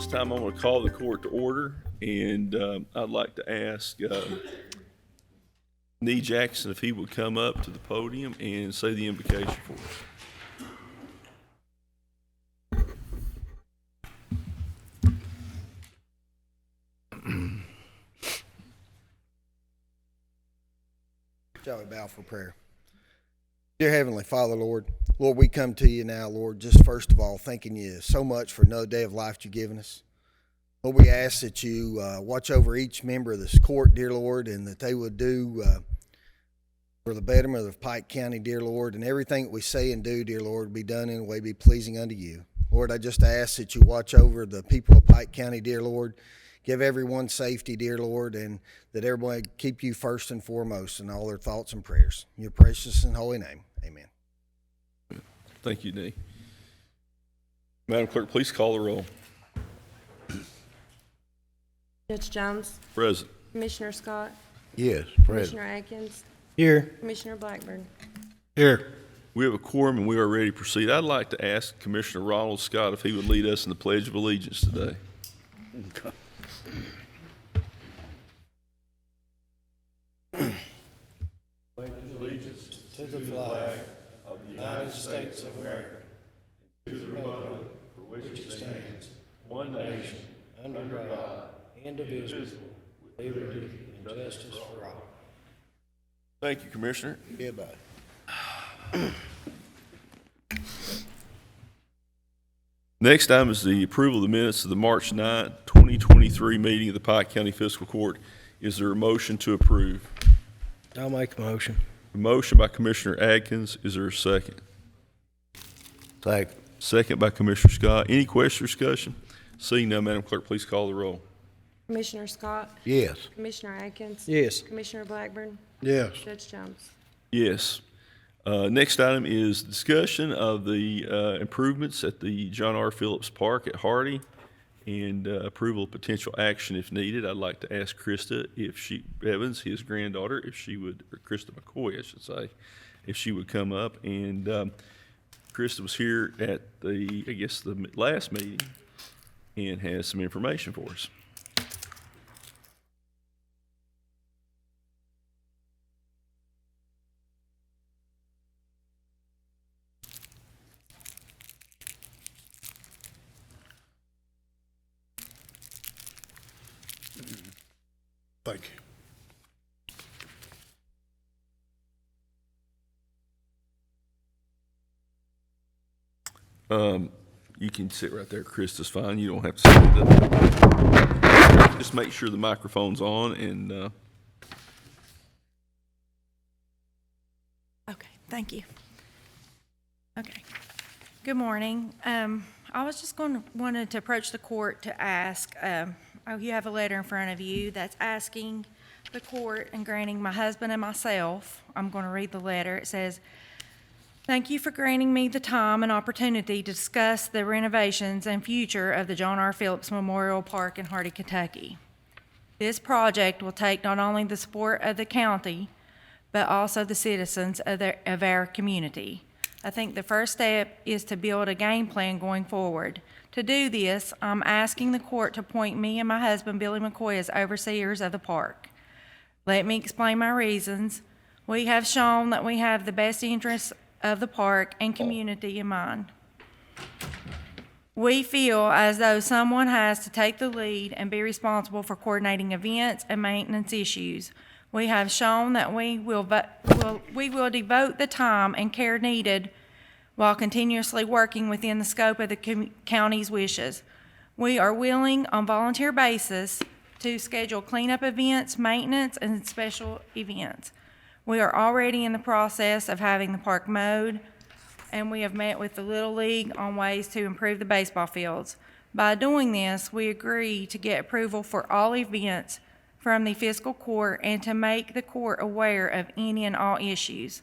This time I'm going to call the court to order, and I'd like to ask Nee Jackson if he would come up to the podium and say the invocation for us. Shall we bow for prayer? Dear Heavenly Father, Lord, we come to you now, Lord, just first of all, thanking you so much for another day of life you've given us. Lord, we ask that you watch over each member of this court, dear Lord, and that they would do for the betterment of Pike County, dear Lord, and everything that we say and do, dear Lord, be done in a way be pleasing unto you. Lord, I just ask that you watch over the people of Pike County, dear Lord. Give everyone safety, dear Lord, and that everyone keep you first and foremost in all their thoughts and prayers. In your precious and holy name, amen. Thank you, Nee. Madam Clerk, please call the roll. Judge Jones. Present. Commissioner Scott. Yes, Commissioner Atkins. Here. Commissioner Blackburn. Here. We have a quorum and we are ready to proceed. I'd like to ask Commissioner Ronald Scott if he would lead us in the Pledge of Allegiance today. Pledge allegiance to the flag of the United States of America, to the republic for which it stands, one nation, under God, indivisible, with liberty and justice for all. Thank you, Commissioner. Goodbye. Next item is the approval of the minutes of the March 9, 2023 meeting of the Pike County Fiscal Court. Is there a motion to approve? I'll make a motion. A motion by Commissioner Atkins. Is there a second? Second. Second by Commissioner Scott. Any question or discussion? Seeing none, Madam Clerk, please call the roll. Commissioner Scott. Yes. Commissioner Atkins. Yes. Commissioner Blackburn. Yes. Judge Jones. Yes. Next item is discussion of the improvements at the John R. Phillips Park at Hardy and approval of potential action if needed. I'd like to ask Krista Evans, his granddaughter, if she would, or Krista McCoy, I should say, if she would come up. And Krista was here at the last meeting and has some information for us. Thank you. You can sit right there, Krista's fine. You don't have to stand up. Just make sure the microphone's on and Okay, thank you. Okay, good morning. I was just wanted to approach the court to ask, you have a letter in front of you that's asking the court and granting my husband and myself, I'm going to read the letter. It says, "Thank you for granting me the time and opportunity to discuss the renovations and future of the John R. Phillips Memorial Park in Hardy, Kentucky. This project will take not only the support of the county, but also the citizens of our community. I think the first step is to build a game plan going forward. To do this, I'm asking the court to appoint me and my husband, Billy McCoy, as overseers of the park. Let me explain my reasons. We have shown that we have the best interests of the park and community in mind. We feel as though someone has to take the lead and be responsible for coordinating events and maintenance issues. We have shown that we will devote the time and care needed while continuously working within the scope of the county's wishes. We are willing on volunteer basis to schedule cleanup events, maintenance, and special events. We are already in the process of having the park mowed, and we have met with the Little League on ways to improve the baseball fields. By doing this, we agree to get approval for all events from the fiscal court and to make the court aware of any and all issues.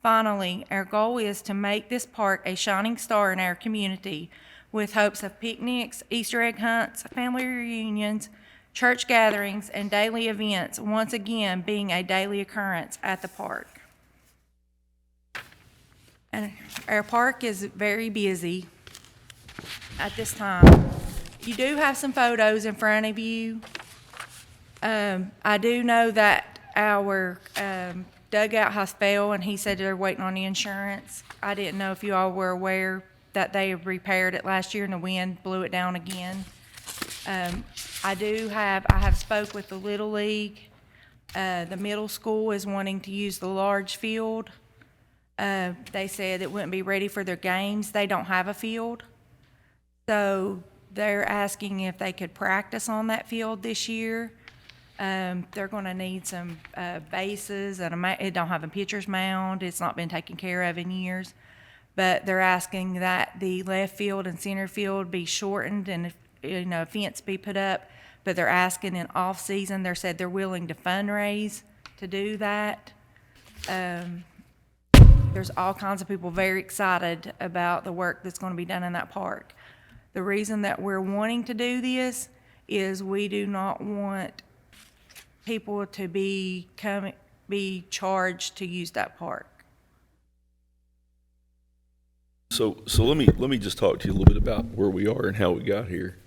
Finally, our goal is to make this park a shining star in our community with hopes of picnics, Easter egg hunts, family reunions, church gatherings, and daily events, once again being a daily occurrence at the park. And our park is very busy at this time. you do have some photos in front of you, I do know that our dugout has failed, and he said they're waiting on the insurance. I didn't know if you all were aware that they repaired it last year and the wind blew it down again. I have spoke with the Little League. The middle school is wanting to use the large field. They said it wouldn't be ready for their games. They don't have a field. So they're asking if they could practice on that field this year. They're gonna need some, bases and it don't have a pitcher's mound. It's not been taken care of in years. But they're asking that the left field and center field be shortened and, a fence be put up. But they're asking in off-season, they said they're willing to fundraise to do that. There's all kinds of people very excited about the work that's gonna be done in that park. The reason that we're wanting to do this is we do not want people to be charged to use that park. So let me just talk to you a little bit about where we are and how we got here.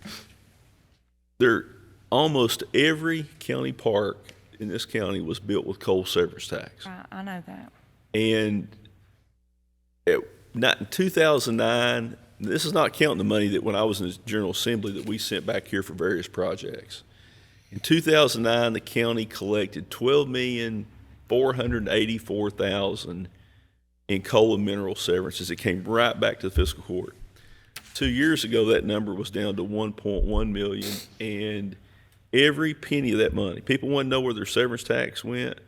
Almost every county park in this county was built with coal severance tax. I know that. And not in 2009, this is not counting the money that when I was in the General Assembly that we sent back here for various projects. In 2009, the county collected $12,484,000 in coal and mineral severances. It came right back to the fiscal court. 2 years ago, that number was down to 1.1 million, and every penny of that money, people want to know where their severance tax went.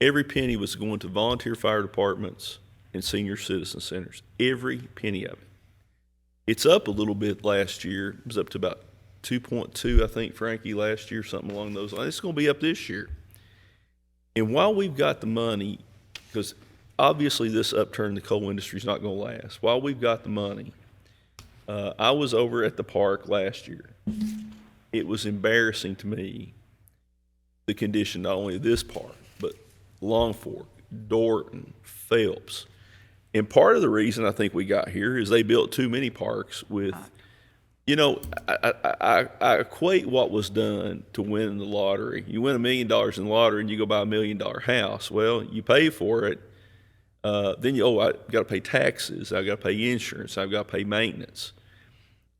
Every penny was going to volunteer fire departments and senior citizen centers. Every penny of it. It's up a little bit last year. It was up to about 2.2, I think, Frankie, last year, something along those lines. It's going to be up this year. And while we've got the money, because obviously this upturn in the coal industry is not going to last, while we've got the money, I was over at the park last year. It was embarrassing to me, the condition not only of this park, but Longfork, Dorton, Phelps. And part of the reason I think we got here is they built too many parks with, I equate what was done to win the lottery. You win $1 million in the lottery and you go buy $1 million house. Well, you pay for it. Then I got to pay taxes. I got to pay insurance. I've got to pay maintenance.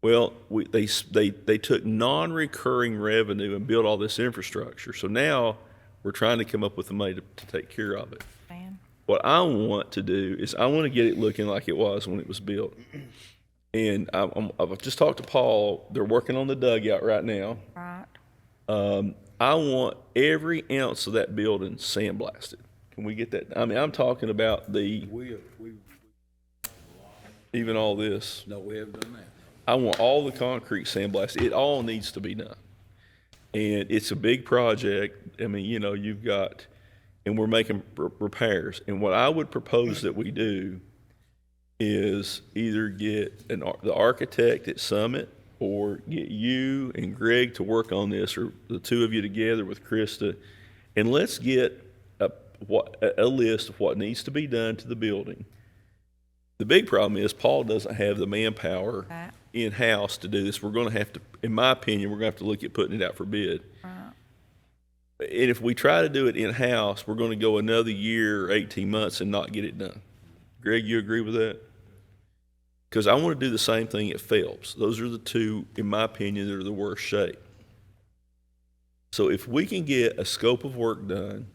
Well, they took non-recurring revenue and built all this infrastructure. So now we're trying to come up with the money to take care of it. Man. What I want to do is I want to get it looking like it was when it was built. And I've just talked to Paul. They're working on the dugout right now. Right. I want every ounce of that building sandblasted. Can we get that? I mean, I'm talking about even all this. No, we haven't done that. I want all the concrete sandblasted. It all needs to be done. And it's a big project. I mean, you've got, and we're making repairs. And what I would propose that we do is either get the architect at Summit or get you and Greg to work on this, or the two of you together with Krista, and let's get a list of what needs to be done to the building. The big problem is Paul doesn't have the manpower in-house to do this. We're going to have to, in my opinion, we're going to have to look at putting it out for bid. And if we try to do it in-house, we're going to go another year or 18 months and not get it done. Greg, you agree with that? Because I want to do the same thing at Phelps. Those are the two, in my opinion, that are the worst shape. So if we can get a scope of work done,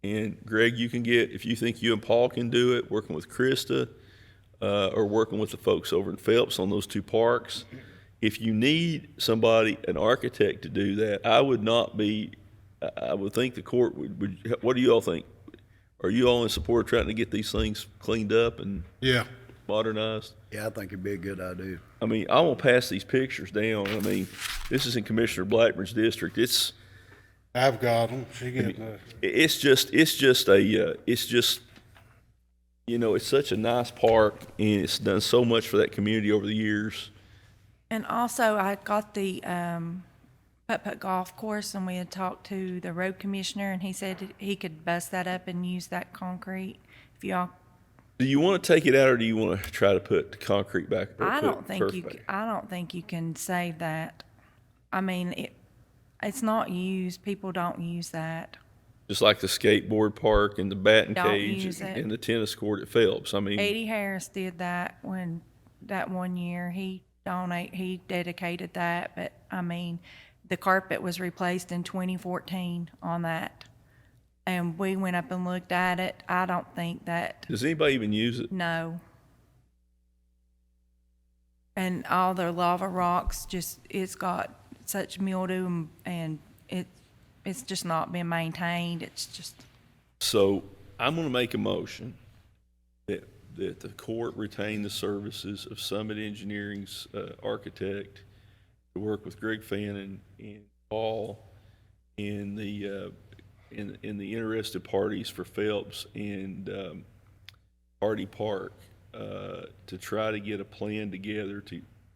and Greg, you can get, if you think you and Paul can do it, working with Krista, or working with the folks over in Phelps on those two parks. If you need somebody, an architect to do that, I would think the court would, what do you all think? Are you all in support of trying to get these things cleaned up and modernized? Yeah, I think it'd be a good idea. I mean, I won't pass these pictures down. I mean, this is in Commissioner Blackburn's district. I've got them. It's such a nice park, and it's done so much for that community over the years. And also, I got the putt-putt golf course, and we had talked to the road commissioner, and he said he could bust that up and use that concrete if y'all Do you want to take it out, or do you want to try to put the concrete back? Or I put don't think turf you, back? I don't think you can save that. I mean, it's not used, people don't use that. Just like the skateboard park and the batting Don't cage use it. and the tennis court at Phelps. I mean, Eddie Harris did that that one year, he dedicated that, but, I mean, the carpet was replaced in 2014 on that. And we went up and looked at it, I don't think that, does anybody even use it? no. And all the lava rocks, it's got such mildew and it's just not been maintained, it's just, So I'm going to make a motion that the court retain the services of Summit Engineering's architect to work with Greg Fannin and Paul in the interested parties for Phelps and Hardy Park to try to get a plan together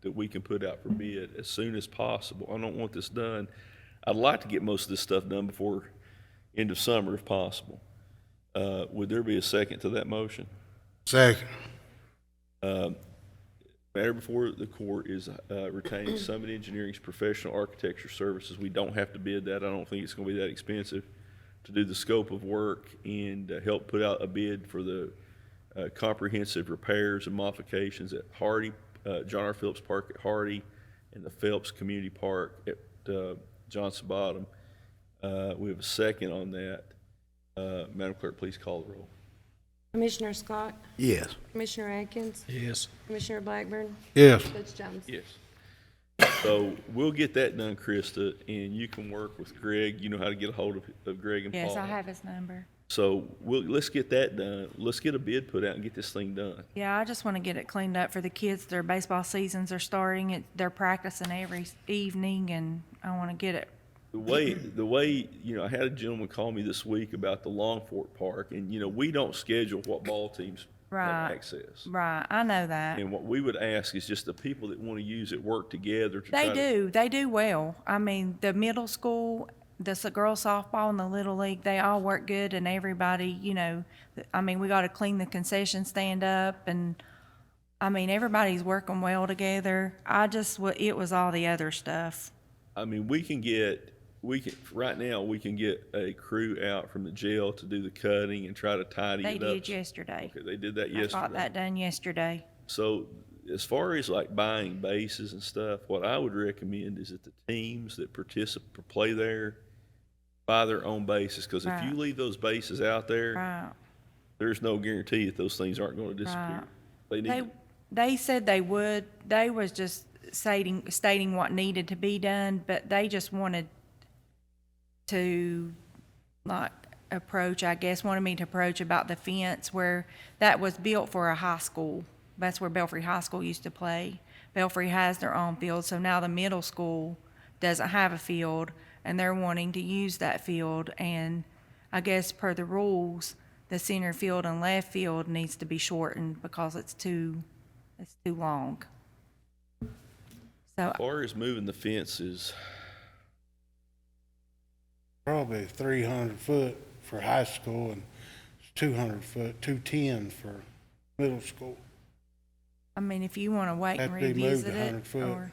that we can put out for bid as soon as possible. I don't want this done. I'd like to get most of this stuff done before end of summer if possible. Would there be a second to that motion? Second. Matter before the court is retaining Summit Engineering's professional architecture services. We don't have to bid that. I don't think it's going to be that expensive to do the scope of work and help put out a bid for the comprehensive repairs and modifications at Hardy, John R. Phillips Park at Hardy, and the Phelps Community Park at Johnson Bottom. We have a second on that. Madam Clerk, please call the roll. Commissioner Scott, Yes. Commissioner Atkins, Yes. Commissioner Blackburn, Yes. Judge Jones. Yes. So we'll get that done, Krista, and you can work with Greg. You know how to get a hold of Greg and Paul. yes, I have his number. So let's get that done. Let's get a bid put out and get this thing done. Yeah, I just want to get it cleaned up for the kids. Their baseball seasons are starting. They're practicing every evening, and I want to get it. The way, I had a gentleman call me this week about the Longfort Park, and, we don't schedule what ball teams have Right. access. Right, I know that. And what we would ask is just the people that want to use it work together to They try to. do. They do well. I mean, the middle school, the girls softball and the little league, they all work good, and everybody, I mean, we got to clean the concession stand up, and I mean, everybody's working well together. It was all the other stuff. I mean, right now, we can get a crew out from the jail to do the cutting and try to tidy They it up. did yesterday. Okay, they did that I got yesterday. that done yesterday. So as far as like buying bases and stuff, what I would recommend is that the teams that play there buy their own bases, because if you Right. leave those bases out there, Right. there's no guarantee that those things aren't going to disappear. They need. They said they would. They was just stating what needed to be done, but they just wanted to, like, wanted me to approach about the fence where that was built for a high school. That's where Belfry High School used to play. Belfry has their own field, so now the middle school doesn't have a field, and they're wanting to use that field. And I guess per the rules, the center field and left field needs to be shortened because it's too long. So, As far as moving the fences, Probably 300 foot for high school and 200 foot, 210 for middle school. I mean, if you want to wait and Have to be moved revisit 100 it, foot. or,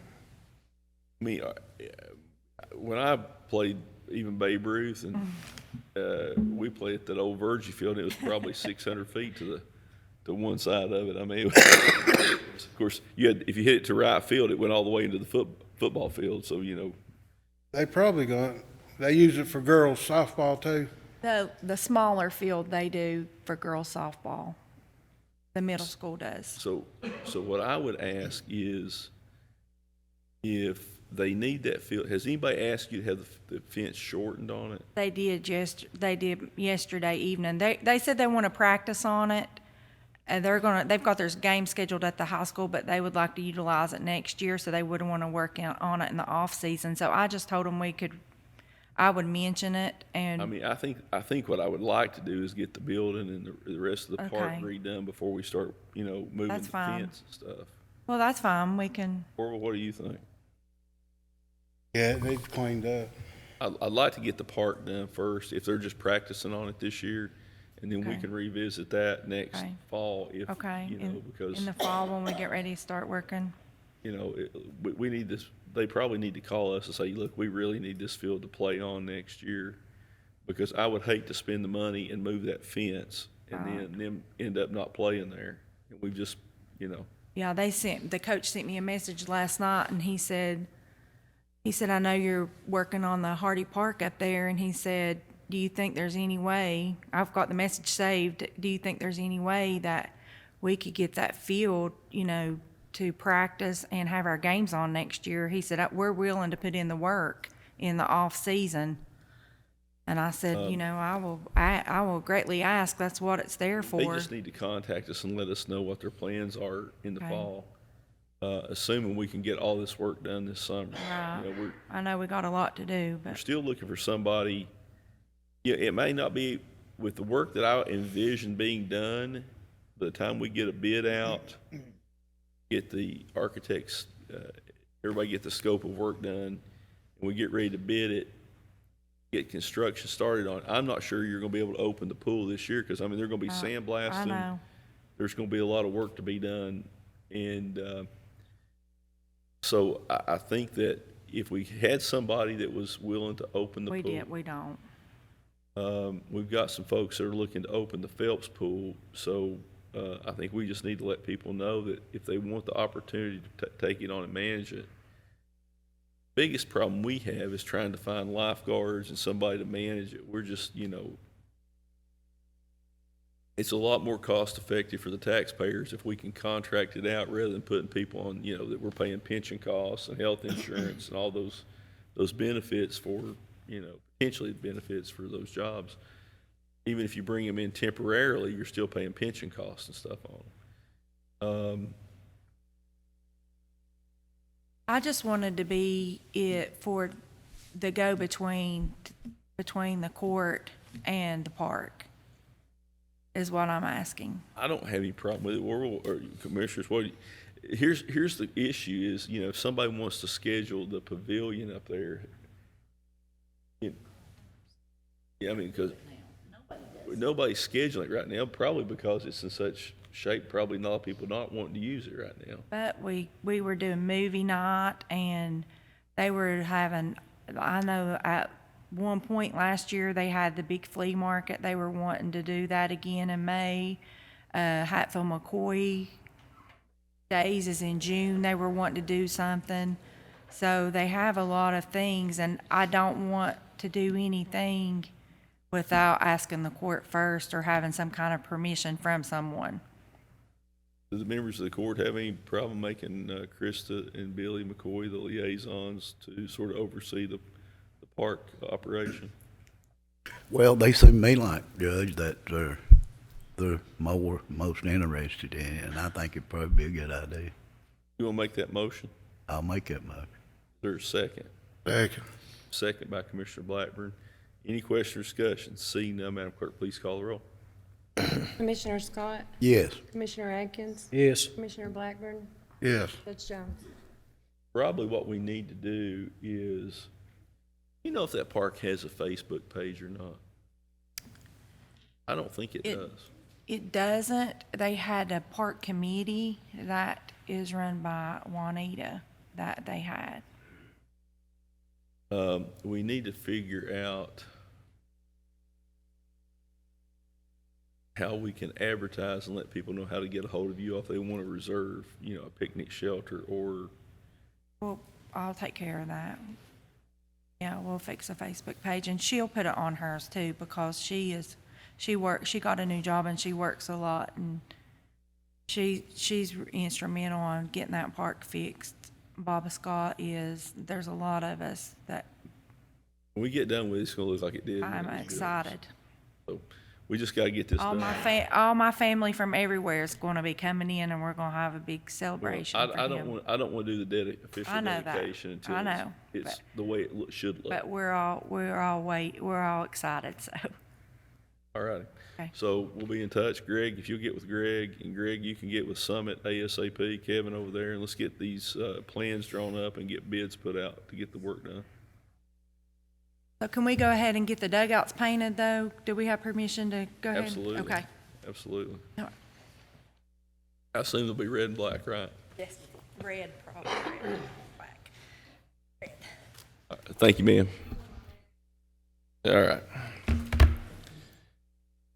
when I played even Babe Ruth, and we played at that old Virgie field, it was probably 600 feet to one side of it. I mean, of course, if you hit it to right field, it went all the way into the football field. So They use it for girls softball too. the smaller field they do for girls softball. The middle school does. So what I would ask is, if they need that field, has anybody asked you to have the fence shortened on it? They did yesterday evening. They said they want to practice on it, and they've got their game scheduled at the high school, but they would like to utilize it next year, so they wouldn't want to work on it in the off season. So I just told them I would mention it, and I mean, I think what I would like to do is get the building and the rest of the park Okay. redone before we start, moving That's the fine. fence and stuff. well, that's fine. We can. Orville, what do you think? Yeah, it needs cleaned up. I'd like to get the park done first, if they're just practicing on it this year, and then we Okay. can revisit that next Okay. fall if, Okay, you know, because, in the fall when we get ready to start working. you know, we need this, they probably need to call us and say, look, we really need this field to play on next year. Because I would hate to spend the money and move that fence and then them end up not playing there. And we just, you know, Yeah, the coach sent me a message last night and he said, I know you're working on the Hardy Park up there, and he said, do you think there's any way, I've got the message saved, do you think there's any way that we could get that field, you know, to practice and have our games on next year? He said, we're willing to put in the work in the off season. And I said, you know, I will greatly ask, that's what it's there they for. just need to contact us and let us know what their plans are in the Okay. fall. Assuming we can get all this work done this summer. Right. You know, I know we got a lot to do, we're but, still looking for somebody. Yeah, it may not be with the work that I envision being done. By the time we get a bid out, get the architects, everybody get the scope of work done, and we get ready to bid it, get construction started on it. I'm not sure you're going to be able to open the pool this year because, I mean, they're going to be I sandblasting. know. There's going to be a lot of work to be done. And so I think that if we had somebody that was willing to open the pool. We don't. We've got some folks that are looking to open the Phelps pool, so I think we just need to let people know that if they want the opportunity to take it on and manage it. Biggest problem we have is trying to find lifeguards and somebody to manage it. We're just, you know, it's a lot more cost effective for the taxpayers if we can contract it out rather than putting people on, you know, that we're paying pension costs and health insurance and all those benefits for, you know, potentially benefits for those jobs. Even if you bring them in temporarily, you're still paying pension costs and stuff on them. I just wanted to be it for the go-between between the court and the park is what I'm asking. I don't have any problem with it. Or commissioners, here's the issue is, you know, if somebody wants to schedule the pavilion up there, yeah, I mean, because nobody's scheduling it right now, probably because it's in such shape, probably not people not wanting to use it right now. But we were doing movie night, and they were having, I know at one point last year, they had the big flea market. They were wanting to do that again in May. Hatfield McCoy Days is in June. They were wanting to do something. So they have a lot of things, and I don't want to do anything without asking the court first or having some kind of permission from someone. Do the members of the court have any problem making Krista and Billy McCoy the liaisons to sort of oversee the park operation? Well, they seem to me like, Judge, that they're most interested in it, and I think it'd probably be a good idea. You want to make that motion? I'll make that motion. Is there a second? Second. Second by Commissioner Blackburn. Any question or discussion? Seeing none, Madam Clerk, please call the roll. Commissioner Scott, Yes. Commissioner Atkins, Yes. Commissioner Blackburn, Yes. Judge Jones. Probably what we need to do is, you know if that park has a Facebook page or not? I don't think it does. It doesn't. They had a park committee that is run by Juanita that they had. We need to figure out how we can advertise and let people know how to get a hold of you if they want to reserve, you know, a picnic shelter or, Well, I'll take care of that. Yeah, we'll fix a Facebook page, and she'll put it on hers too, because she got a new job and she works a lot, and she's instrumental on getting that park fixed. Baba Scott is. There's a lot of us that when we get done with it, it's gonna look like it did. when I'm it was built. excited. So we just gotta get this All done. all my family from everywhere is going to be coming in, and we're going to have a big Well, celebration for I him. don't want to do the official I know that. dedication until I know, it's but- the way it should look. But we're all excited. So All righty. Okay. So we'll be in touch. Greg, if you'll get with Greg, and Greg, you can get with Summit ASAP, Kevin over there, and let's get these plans drawn up and get bids put out to get the work done. So can we go ahead and get the dugouts painted, though? Do we have permission to go ahead? Absolutely. Okay. Absolutely. All right. I assume they'll be red and black, right? Yes, red, probably red, black. Red. Thank you, ma'am. All right.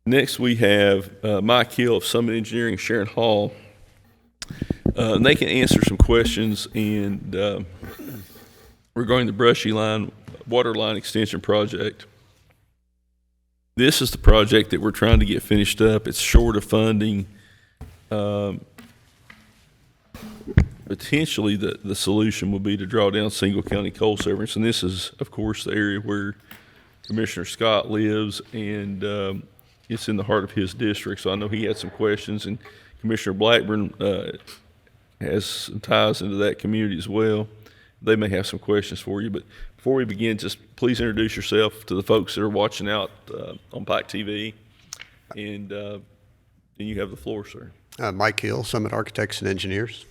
Next, we have Mike Hill of Summit Engineering, Sharon Hall. And they can answer some questions and regarding the Brushy Line water line extension project. This is the project that we're trying to get finished up. It's short of funding. Potentially, the solution would be to draw down single county coal severance, and this is, of course, the area where Commissioner Scott lives, and it's in the heart of his district. So I know he had some questions, and Commissioner Blackburn has some ties into that community as well. They may have some questions for you, but before we begin, just please introduce yourself to the folks that are watching out on Pike TV, and then you have the floor, sir. Mike Hill, Summit Architects and Engineers.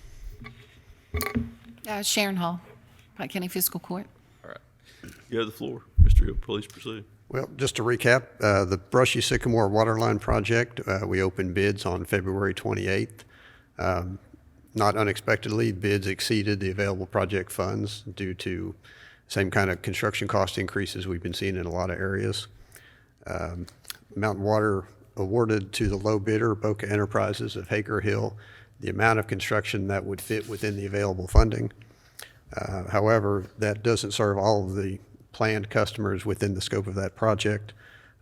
Sharon Hall, Pike County Fiscal Court. All right. You have the floor. Mr. Hill, please proceed. Well, just to recap, the Brushy Sycamore Waterline Project, we opened bids on February 28th. Not unexpectedly, bids exceeded the available project funds due to same kind of construction cost increases we've been seeing in a lot of areas. Mountain Water awarded to the low bidder, Boca Enterprises of Hager Hill, the amount of construction that would fit within the available funding. However, that doesn't serve all of the planned customers within the scope of that project.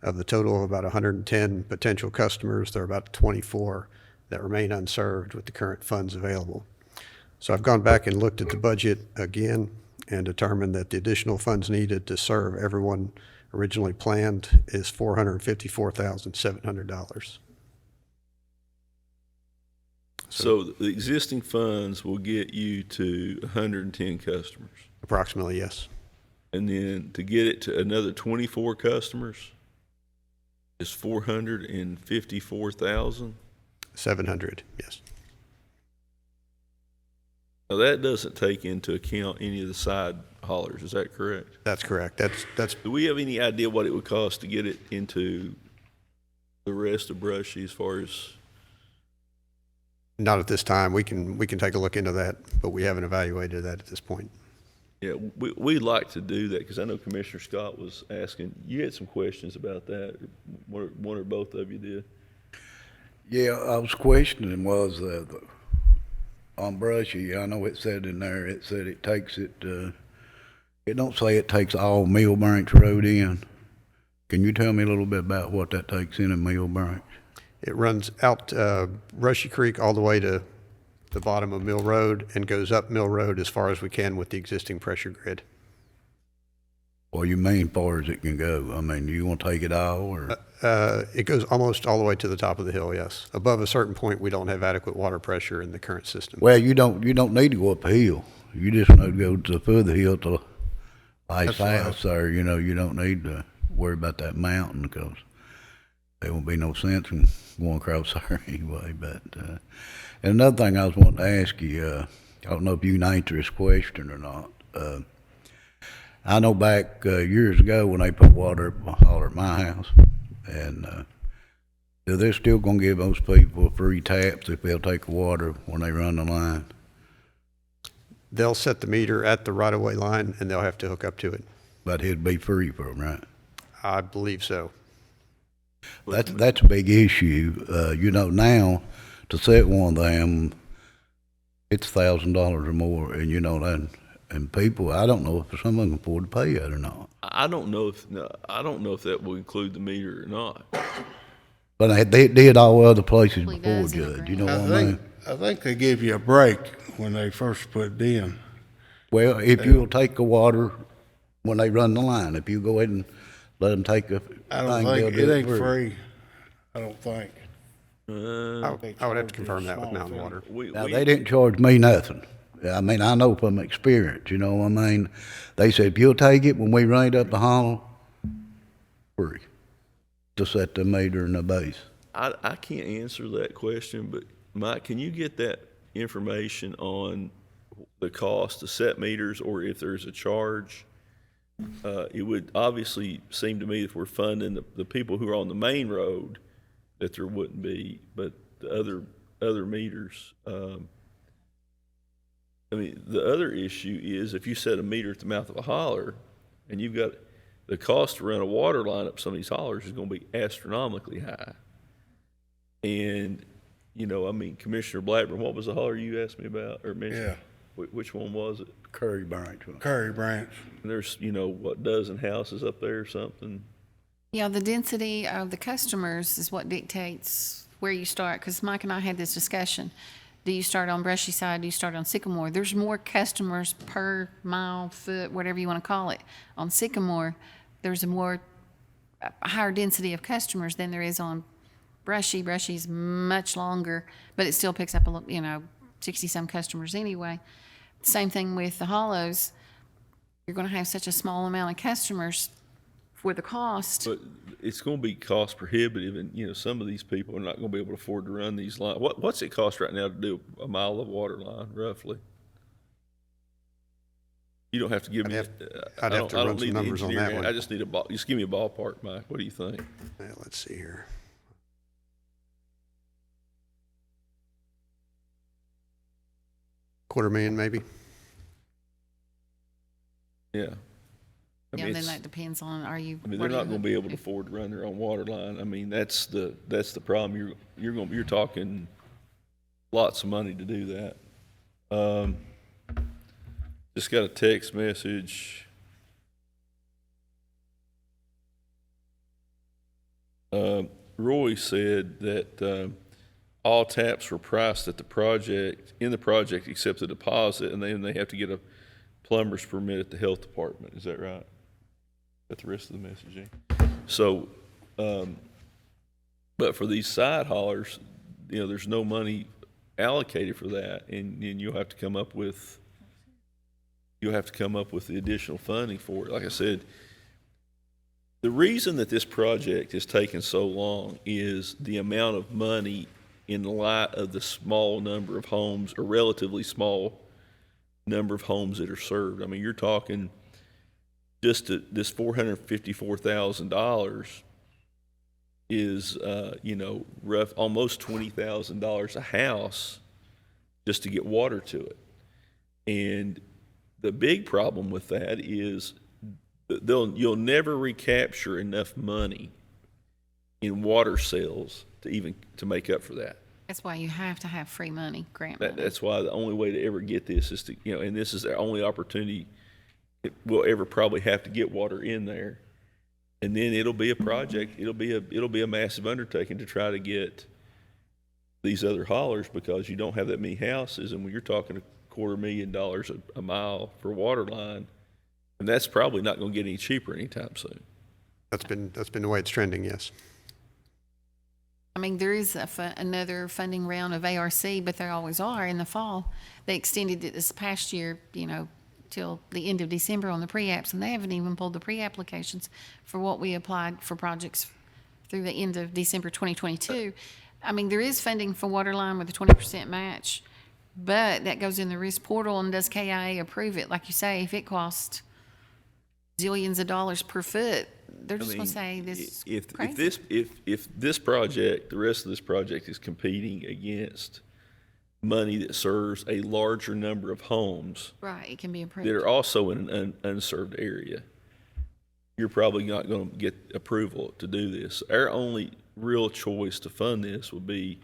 Of the total of about 110 potential customers, there are about 24 that remain unserved with the current funds available. So I've gone back and looked at the budget again and determined that the additional funds needed to serve everyone originally planned is $454,700. So the existing funds will get you to 110 customers. Approximately, yes. And then to get it to another 24 customers is 454,000. 700, yes. Now that doesn't take into account any of the side haulers, is that correct? That's correct. That's Do we have any idea what it would cost to get it into the rest of Brushy as far as? not at this time. We can take a look into that, but we haven't evaluated that at this point. Yeah, we'd like to do that because I know Commissioner Scott was asking. You had some questions about that. One or both of you did. Yeah, I was questioning was on Brushy. I know it said in there. It said it takes it. It don't say it takes all Mill Branch Road in. Can you tell me a little bit about what that takes in Mill Branch? It runs out Rushy Creek all the way to the bottom of Mill Road and goes up Mill Road as far as we can with the existing pressure grid. Well, you mean far as it can go? I mean, do you want to take it all, or? It goes almost all the way to the top of the hill, yes. Above a certain point, we don't have adequate water pressure in the current system. Well, you don't need to go up a hill. You just need to go to the foot of the hill to like south there. You know, you don't need to worry about that mountain because there won't be no sense in going across there anyway. But and another thing I was wanting to ask you, I don't know if you can answer this question or not. I know back years ago when they put water up a holler at my house, and they're still going to give those people free taps if they'll take the water when they run the line. They'll set the meter at the right-of-way line, and they'll have to hook up to it. But it'd be free for them, right? I believe so. That's a big issue. You know, now to set one of them, it's $1,000 or more, and you know that. And people, I don't know if some of them can afford to pay it or not. I don't know if that will include the meter or not. But they did all other places Probably before, does in a Judge. You know grant. what I mean? I think they give you a break when they first put it in. Well, if you'll take the water when they run the line, if you go ahead and let them take the I don't thing, think, they'll do it ain't free. free. I don't think. I would have to confirm that with Mountain Water. Now, they didn't charge me nothing. I mean, I know from experience, you know what I mean? They said, if you'll take it when we run it up the hollow, free to set the meter in the base. I can't answer that question, but Mike, can you get that information on the cost to set meters or if there's a charge it would obviously seem to me if we're funding the people who are on the main road, that there wouldn't be, but the other meters, I mean, the other issue is if you set a meter at the mouth of a holler and you've got the cost to run a water line up some of these hollers is going to be astronomically high. And, you know, I mean, Commissioner Blackburn, what was the holler you asked me about or mentioned? Yeah. Which one was it? Curry Branch. Curry Branch. And there's, you know, what, dozen houses up there or something? Yeah, the density of the customers is what dictates where you start, because Mike and I had this discussion. Do you start on Brushy side? Do you start on Sycamore? There's more customers per mile, foot, whatever you want to call it. On Sycamore, there's a higher density of customers than there is on Brushy. Brushy's much longer, but it still picks up 60-some customers anyway. Same thing with the hollows. You're going to have such a small amount of customers for the cost. But it's going to be cost prohibitive, and you know some of these people are not going to be able to afford to run these lines. What's it cost right now to do a mile of water line, roughly? You don't have to give me. I'd have to run some numbers on that one. I just need just give me a ballpark, Mike. What do you think? Let's see here. $250,000 maybe. Yeah. I Yeah, mean, and then it's- that depends on, are you? I mean, what they're are not you- going to be able to afford to run their own water line. I mean, that's the problem. You're talking lots of money to do that. Just got a text message. Roy said that all taps were priced at in the project except the deposit, and then they have to get a plumber's permit at the health department. Is that right? Got the rest of the messaging. So, but for these side haulers, you know, there's no money allocated for that, and you'll have to come up with the additional funding for it. Like I said, the reason that this project has taken so long is the amount of money in light of the small number of homes, or relatively small number of homes that are served. I mean, you're talking just this $454,000 is, rough, almost $20,000 a house just to get water to it. And the big problem with that is you'll never recapture enough money in water sales to make up for that. That's why you have to have free money, grant money. That's why the only way to ever get this is to, and this is the only opportunity we'll ever probably have to get water in there. And then it'll be a project. It'll be a massive undertaking to try to get these other haulers, because you don't have that many houses, and when you're talking $250,000 a mile for a water line, and that's probably not going to get any cheaper anytime soon. That's been the way it's trending, yes. I mean, there is another funding round of ARC, but there always are in the fall. They extended it this past year, till the end of December on the pre-apps, and they haven't even pulled the pre-applications for what we applied for projects through the end of December 2022. I mean, there is funding for waterline with a 20% match, but that goes in the risk portal, and does KIA approve it? Like you say, if it costs zillions of dollars per foot, they're just going to say this is crazy. If this project, the rest of this project is competing against money that serves a larger number of homes Right, it can be approved. that are also in an unserved area, you're probably not going to get approval to do this. Our only real choice to fund this would be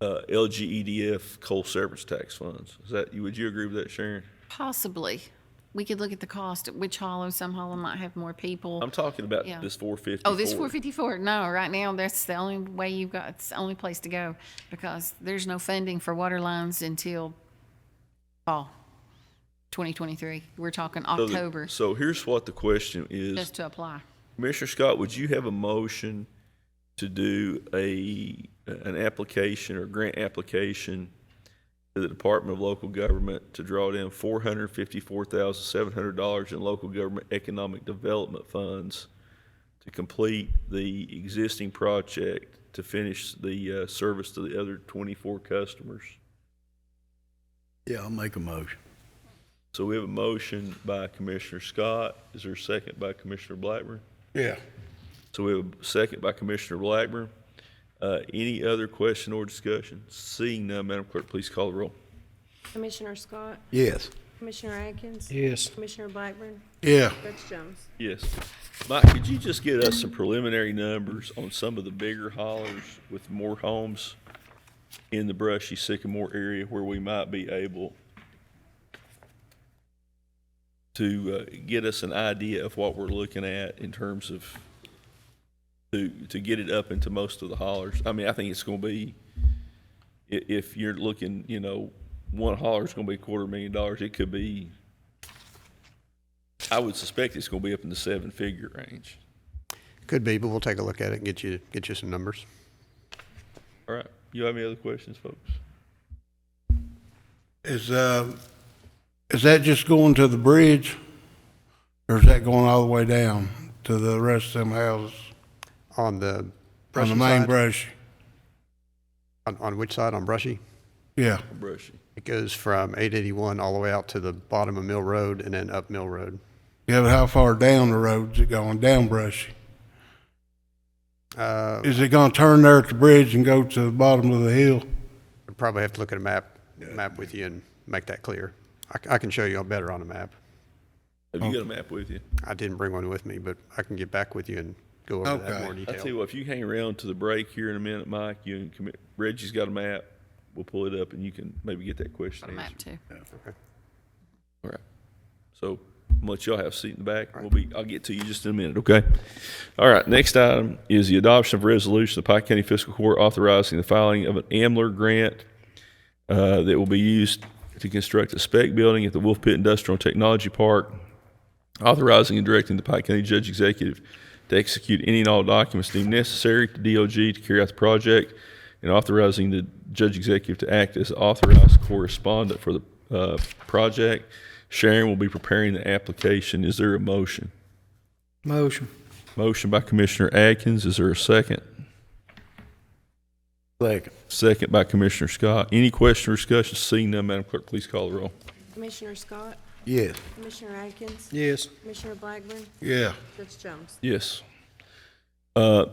LGEDF coal severance tax funds. Would you agree with that, Sharon? Possibly. We could look at the cost at which hollow. Some hollow might have more people. I'm talking about Yeah. this 454. Oh, this 454? No, right now, that's the only way you've got, it's the only place to go, because there's no funding for water lines until fall 2023. We're talking October So here's what the question is. just to apply. Commissioner Scott, would you have a motion to do an application or grant application to the Department of Local Government to draw down $454,700 in local government economic development funds to complete the existing project to finish the service to the other 24 customers? Yeah, I'll make a motion. So we have a motion by Commissioner Scott. Is there a second by Commissioner Blackburn? Yeah. So we have a second by Commissioner Blackburn. Any other question or discussion? Seeing none, Madam Clerk, please call the roll. Commissioner Scott, Yes. Commissioner Atkins, Yes. Commissioner Blackburn, Yeah. Judge Jones. Yes. Mike, could you just get us some preliminary numbers on some of the bigger haulers with more homes in the Brushy Sycamore area where we might be able to get us an idea of what we're looking at in terms of to get it up into most of the haulers? I mean, I think it's going to be, if you're looking, you know, one hauler is going to be $250,000. It could be, I would suspect it's going to be up in the 7-figure range. Could be, but we'll take a look at it and get you some numbers. All right. You have any other questions, folks? Is that just going to the bridge, or is that going all the way down to the rest of them houses On the on Brushy the main side? brush? On which side? On Brushy? Yeah. Brushy. It goes from 881 all the way out to the bottom of Mill Road and then up Mill Road. Yeah, but how far down the road is it going? Down Brushy? Uh, Is it going to turn there at the bridge and go to the bottom of the hill? We'll probably have to look at a map with you and make that clear. I can show you better on a map. Have you got a map with you? I didn't bring one with me, but I can get back with you and go over that in Okay. more I'll detail. tell you what, if you hang around to the break here in a minute, Mike, you and Reggie's got a map. We'll pull it up and you can maybe get that question Got a map answered. too. All right. So I'm gonna let y'all have a seat in the back. I'll get to you just in a minute, okay? All right, next item is the adoption of a resolution of Pike County Fiscal Court authorizing the filing of an AMLR grant that will be used to construct a spec building at the Wolf Pit Industrial and Technology Park, authorizing and directing the Pike County Judge Executive to execute any and all documents deemed necessary to DOG to carry out the project, and authorizing the Judge Executive to act as authorized correspondent for the project. Sharon will be preparing the application. Is there a motion? Motion. Motion by Commissioner Atkins. Is there a second? Second. Second by Commissioner Scott. Any question or discussion? Seeing none, Madam Clerk, please call the roll. Commissioner Scott, Yes. Commissioner Atkins, Yes. Commissioner Blackburn, Yeah. Judge Jones. Yes.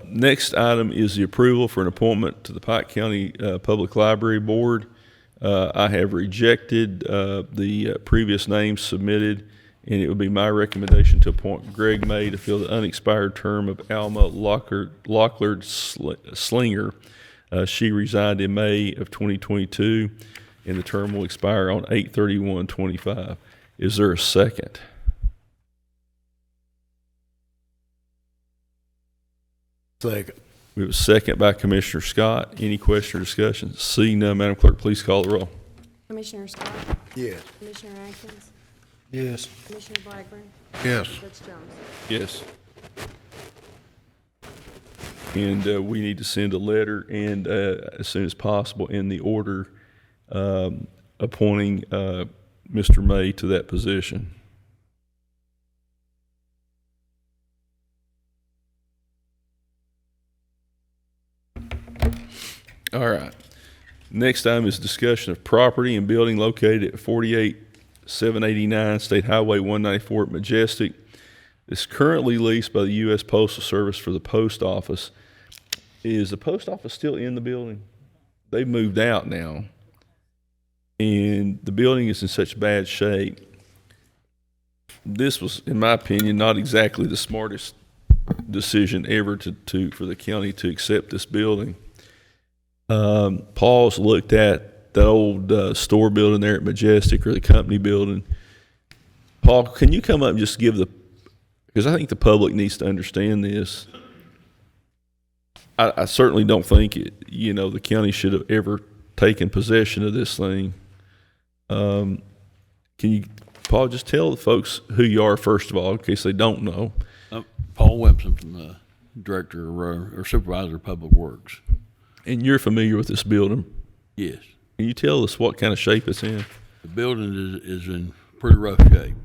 Next item is the approval for an appointment to the Pike County Public Library Board. I have rejected the previous names submitted, and it would be my recommendation to appoint Greg May to fill the unexpired term of Alma Lockleard Slinger. She resigned in May of 2022, and the term will expire on 8/31/25. Is there a second? Second. We have a second by Commissioner Scott. Any question or discussion? Seeing none, Madam Clerk, please call the roll. Commissioner Scott, Yes. Commissioner Atkins, Yes. Commissioner Blackburn, Yes. Judge Jones. Yes. And we need to send a letter and as soon as possible in the order appointing Mr. May to that position. All right. Next item is discussion of property and building located at 48789 State Highway 194 at Majestic. It's currently leased by the U.S. Postal Service for the post office. Is the post office still in the building? They've moved out now, and the building is in such bad shape. This was, in my opinion, not exactly the smartest decision ever for the county to accept this building. Paul's looked at the old store building there at Majestic, or the company building. Paul, can you come up and just give because I think the public needs to understand this. I certainly don't think the county should have ever taken possession of this thing. Can you, Paul, just tell the folks who you are first of all, in case they don't know? Paul Wempson from the Director or Supervisor of Public Works. And you're familiar with this building. Yes. Can you tell us what kind of shape it's in? The building is in pretty rough shape.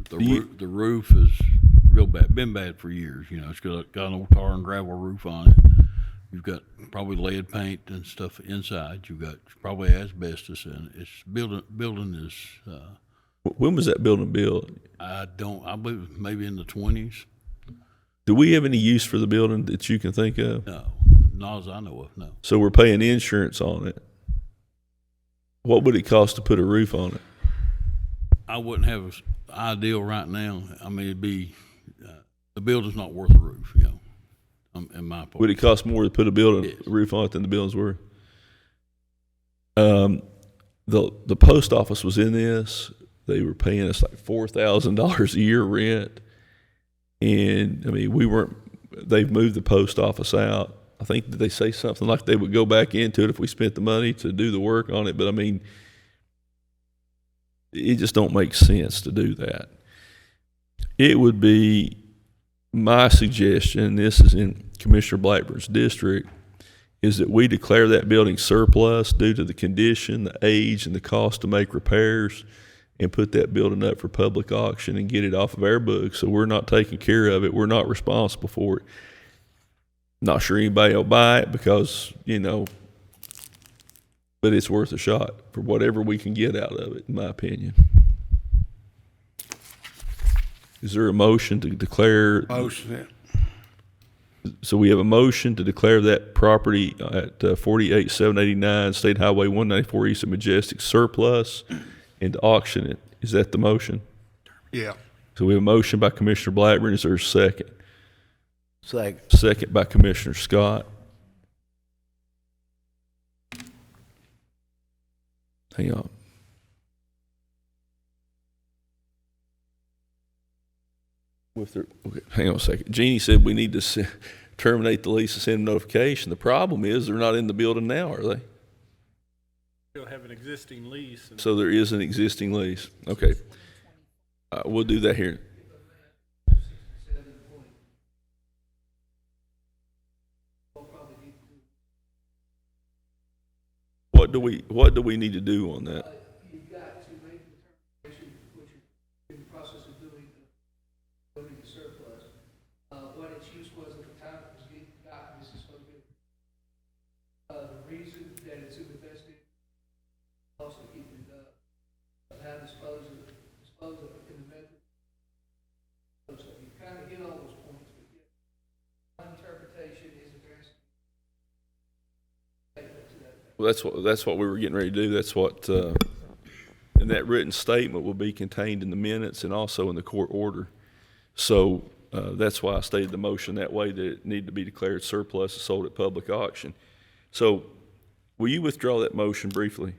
The roof is real bad, been bad for years. It's got an old tar and gravel roof on it. You've got probably lead paint and stuff inside. You've got probably asbestos in it. Building is When was that building built? I believe maybe in the 20s. Do we have any use for the building that you can think of? No, not as I know of, no. So we're paying insurance on it. What would it cost to put a roof on it? I wouldn't have an idea right now. I mean, it'd be, the building's not worth a roof, you know, in my part. Would it cost more to put a building Yes. roof on it than the building's worth? The post office was in this. They were paying us like $4,000 a year rent, and I mean they've moved the post office out. I think that they say something like they would go back into it if we spent the money to do the work on it. But I mean, it just don't make sense to do that. It would be my suggestion, this is in Commissioner Blackburn's district, is that we declare that building surplus due to the condition, the age, and the cost to make repairs, and put that building up for public auction and get it off of our books. So we're not taking care of it. We're not responsible for it. Not sure anybody will buy it because, you know, but it's worth a shot for whatever we can get out of it, in my opinion. Is there a motion to declare? Motion. So we have a motion to declare that property at 48789 State Highway 194 East of Majestic surplus and to auction it. Is that the motion? Yeah. So we have a motion by Commissioner Blackburn. Is there a second? Second. Second by Commissioner Scott. Hang on. Okay, hang on a second. Jeannie said we need to terminate the lease and send a notification. The problem is they're not in the building now, are they? Still have an existing lease. And So there is an existing lease. Okay. We'll do that here. What do we need to do on that? You've got to make the determination, which you're in the process of doing, voting the surplus. What its use was at the time it was getting gotten, this is supposed to be. The reason that it's in the best interest, also keeping how to dispose of it in the method. So you kind of hit all those points, but yet, my interpretation is addressed. Well, that's what we were getting ready to do. That's what, and that written statement will be contained in the minutes and also in the court order. So that's why I stated the motion that way, that it needed to be declared surplus and sold at public auction. So will you withdraw that motion briefly?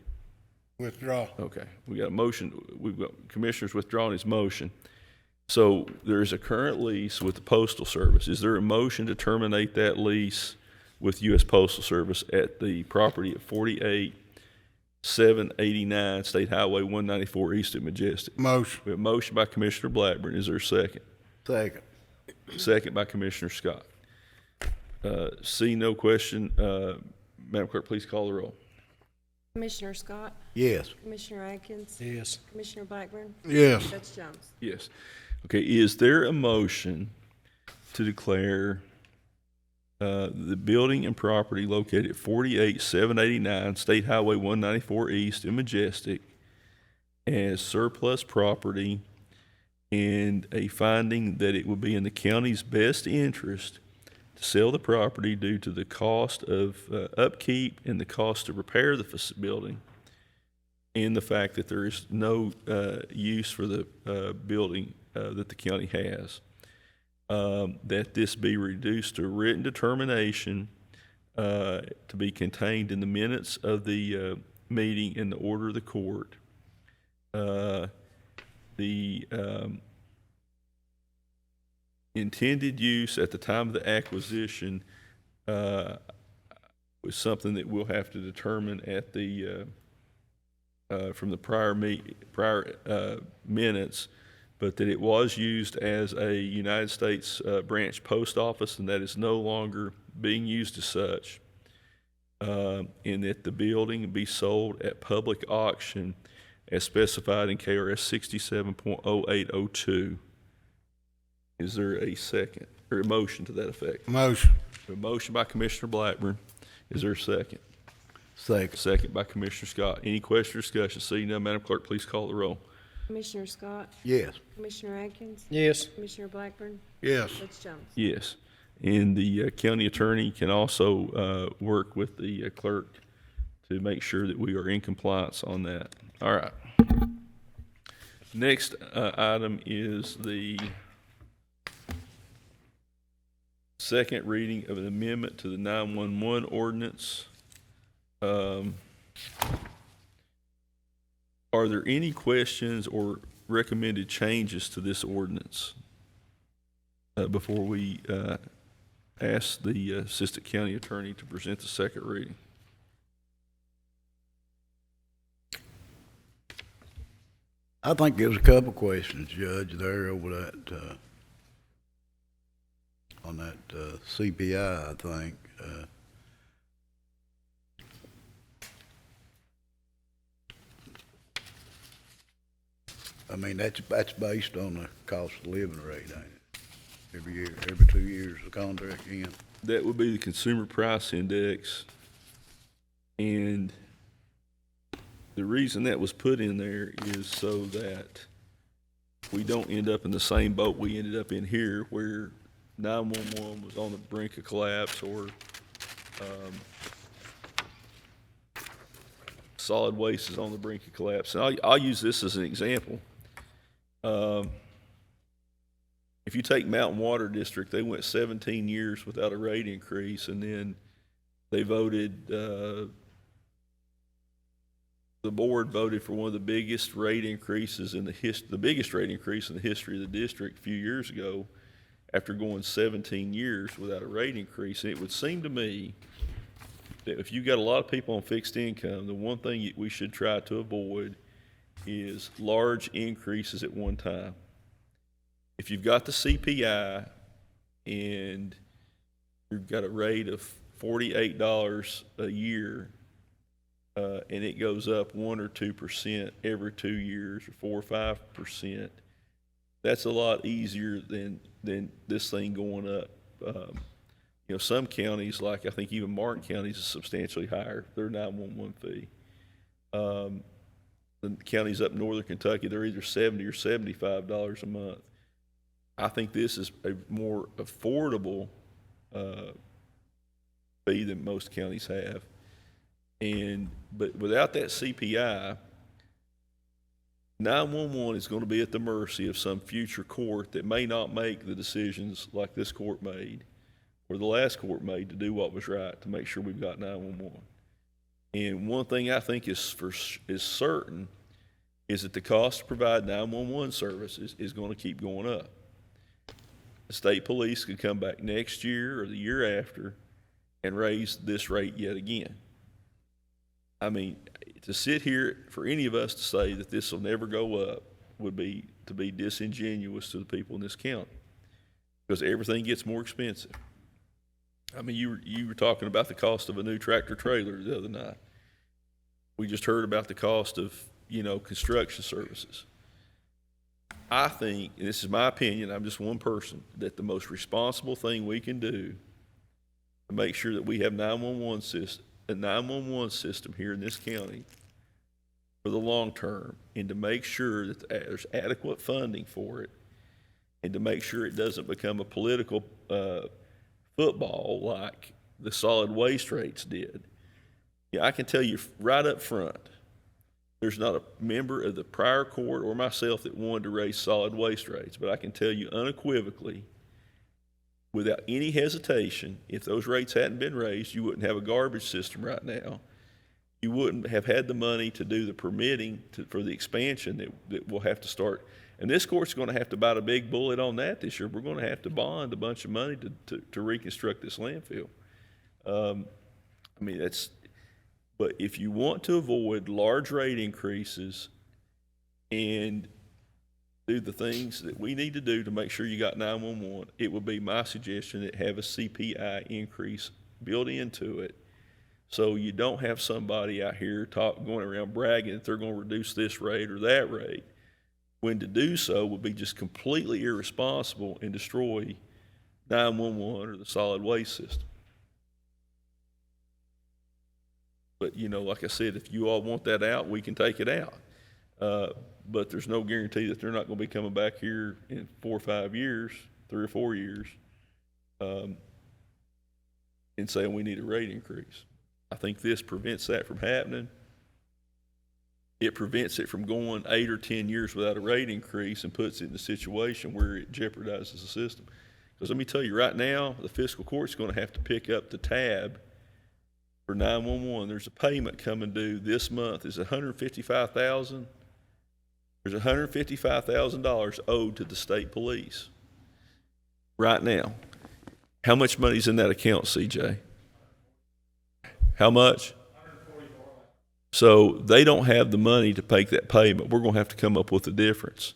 Withdraw. Okay, we got a motion. We've got Commissioner's withdrawing his motion. So there is a current lease with the Postal Service. Is there a motion to terminate that lease with U.S. Postal Service at the property at 48789 State Highway 194 East of Majestic? Motion. We have a motion by Commissioner Blackburn. Is there a second? Second. Second by Commissioner Scott. See no question, Madam Clerk, please call the roll. Commissioner Scott? Yes. Commissioner Atkins? yes, Commissioner Blackburn? Yes. Judge Jones? Yes. Okay, is there a motion to declare the building and property located at 48789 State Highway 194 East in Majestic as surplus property, and a finding that it would be in the county's best interest to sell the property due to the cost of upkeep and the cost to repair the building, and the fact that there is no use for the building that the county has. That this be reduced to a written determination to be contained in the minutes of the meeting in the order of the court. The intended use at the time of the acquisition was something that we'll have to determine at the from the prior minutes, but that it was used as a United States branch post office, and that is no longer being used as such, and that the building be sold at public auction as specified in KRS 67.0802. Is there a second, or a motion to that effect? Motion. A motion by Commissioner Blackburn. Is there a second? Second. Second by Commissioner Scott. Any question or discussion? Seeing none, Madam Clerk, please call the roll. Commissioner Scott, Yes. Commissioner Atkins, Yes. Commissioner Blackburn, Yes. Judge Jones. Yes. And the county attorney can also work with the clerk to make sure that we are in compliance on that. All right. Next item is the second reading of an amendment to the 911 ordinance. Are there any questions or recommended changes to this ordinance before we ask the assistant county attorney to present the second reading? I think there's a couple questions, Judge, there over that, on that CPI, I think. I mean, that's based on the cost of living rate, ain't it? Every year, every 2 years, the contract ends. That would be the consumer price index. And the reason that was put in there is so that we don't end up in the same boat we ended up in here, where 911 was on the brink of collapse, or solid waste is on the brink of collapse. And I'll use this as an example. If you take Mountain Water District, they went 17 years without a rate increase, and then they voted, the board voted for one of the biggest rate increases in the biggest rate increase in the history of the district a few years ago, after going 17 years without a rate increase. And it would seem to me that if you've got a lot of people on fixed income, the one thing we should try to avoid is large increases at one time. If you've got the CPI and you've got a rate of $48 a year, and it goes up 1 or 2% every 2 years, or 4 or 5%, that's a lot easier than this thing going up. Some counties, like I think even Martin County, is substantially higher, their 911 fee. The counties up northern Kentucky, they're either $70 or $75 a month. I think this is a more affordable fee than most counties have. But without that CPI, 911 is going to be at the mercy of some future court that may not make the decisions like this court made, or the last court made, to do what was right, to make sure we've got 911. And one thing I think is certain is that the cost to provide 911 services is going to keep going up. The state police could come back next year or the year after and raise this rate yet again. I mean, to sit here for any of us to say that this will never go up would be to be disingenuous to the people in this county, because everything gets more expensive. I mean, you were talking about the cost of a new tractor trailer the other night. We just heard about the cost of, construction services. I think, and this is my opinion, I'm just one person, that the most responsible thing we can do to make sure that we have a 911 system here in this county for the long term, and to make sure that there's adequate funding for it, and to make sure it doesn't become a political football like the solid waste rates did. I can tell you right up front, there's not a member of the prior court or myself that wanted to raise solid waste rates, but I can tell you unequivocally, without any hesitation, if those rates hadn't been raised, you wouldn't have a garbage system right now. You wouldn't have had the money to do the permitting for the expansion that we'll have to start. And this court's going to have to bite a big bullet on that this year. We're going to have to bond a bunch of money to reconstruct this landfill. But if you want to avoid large rate increases and do the things that we need to do to make sure you got 911, it would be my suggestion that have a CPI increase built into it, so you don't have somebody out here going around bragging that they're going to reduce this rate or that rate, when to do so would be just completely irresponsible and destroy 911 or the solid waste system. But, like I said, if you all want that out, we can take it out. But there's no guarantee that they're not going to be coming back here in 4 or 5 years, 3 or 4 years, and saying we need a rate increase. I think this prevents that from happening. It prevents it from going 8 or 10 years without a rate increase and puts it in a situation where it jeopardizes the system. Because let me tell you, right now, the fiscal court's going to have to pick up the tab for 911. There's a payment coming due this month. It's $155,000. There's $155,000 owed to the state police right now. How much money's in that account, CJ? How much? So they don't have the money to make that payment. We're going to have to come up with the difference.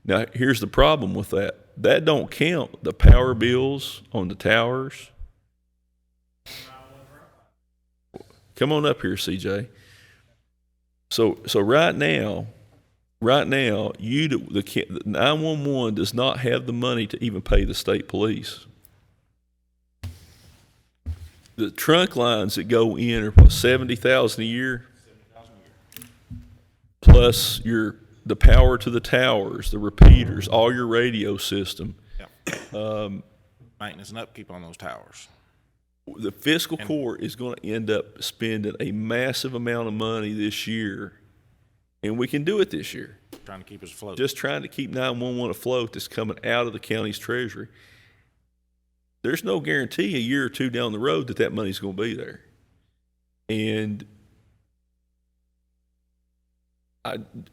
Now, here's the problem with that. That don't count the power bills on the towers. Come on up here, CJ. So right now, the 911 does not have the money to even pay the state police. The trunk lines that go in are what, $70,000 a year? Plus the power to the towers, the repeaters, all your radio system. Maintenance and upkeep on those towers. The fiscal court is going to end up spending a massive amount of money this year, and we can do it this year. Trying to keep us afloat. Just trying to keep 911 afloat that's coming out of the county's treasury. There's no guarantee a year or two down the road that money's going to be there. And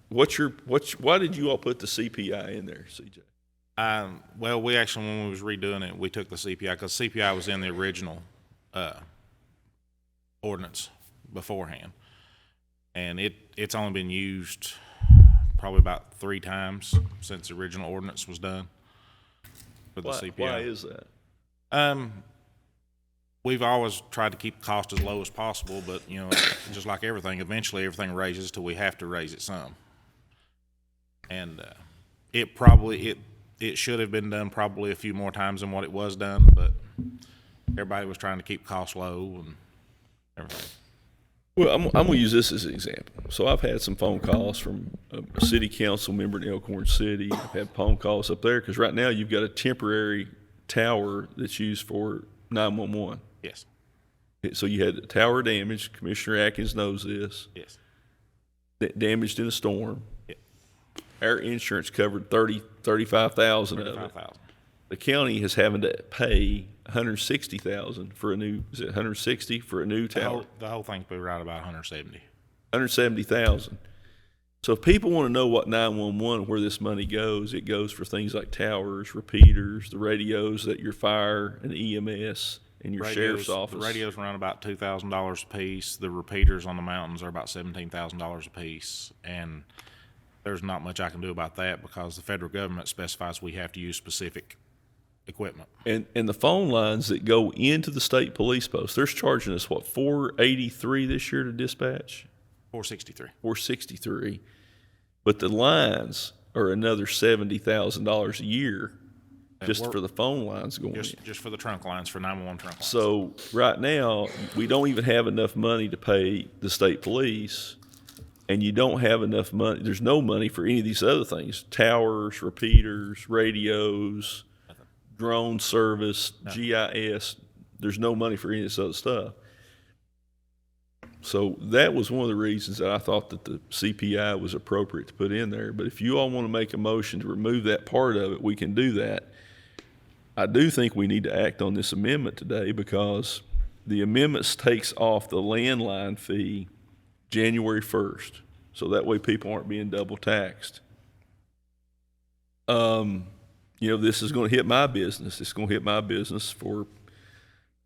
why did you all put the CPI in there, CJ? Well, we actually, when we was redoing it, we took the CPI because CPI was in the original ordinance beforehand, and it's only been used probably about 3 times since the original ordinance was done for the CPI. Why is that? We've always tried to keep cost as low as possible, but just like everything, eventually everything raises till we have to raise it some. And it should have been done probably a few more times than what it was done, but everybody was trying to keep costs low and everything. Well, I'm going to use this as an example. So I've had some phone calls from a city council member in Elkhorn City. I've had phone calls up there because right now you've got a temporary tower that's used for 911. Yes. So you had tower damage. Commissioner Atkins knows this. Yes. Damaged in a storm. Yep. Our insurance covered $35,000 of it. The county is having to pay $160,000 for a new. Is it $160 for a new tower? The whole thing's be right about $170. $170,000. So if people want to know what 911, where this money goes, it goes for things like towers, repeaters, the radios that your fire and EMS and your sheriff's office. The radios run about $2,000 a piece. The repeaters on the mountains are about $17,000 a piece, and there's not much I can do about that because the federal government specifies we have to use specific equipment. And the phone lines that go into the state police post, they're charging us what, $483 this year to dispatch? $463. But the lines are another $70,000 a year just for the phone lines going in. Just for the trunk lines, for 911 trunk lines. So right now, we don't even have enough money to pay the state police, and you don't have enough money. There's no money for any of these other things: towers, repeaters, radios, drone service, GIS. There's no money for any of this other stuff. So that was one of the reasons that I thought that the CPI was appropriate to put in there. But if you all want to make a motion to remove that part of it, we can do that. I do think we need to act on this amendment today because the amendments takes off the landline fee January 1st. So that way people aren't being double taxed. This is going to hit my business. It's going to hit my business for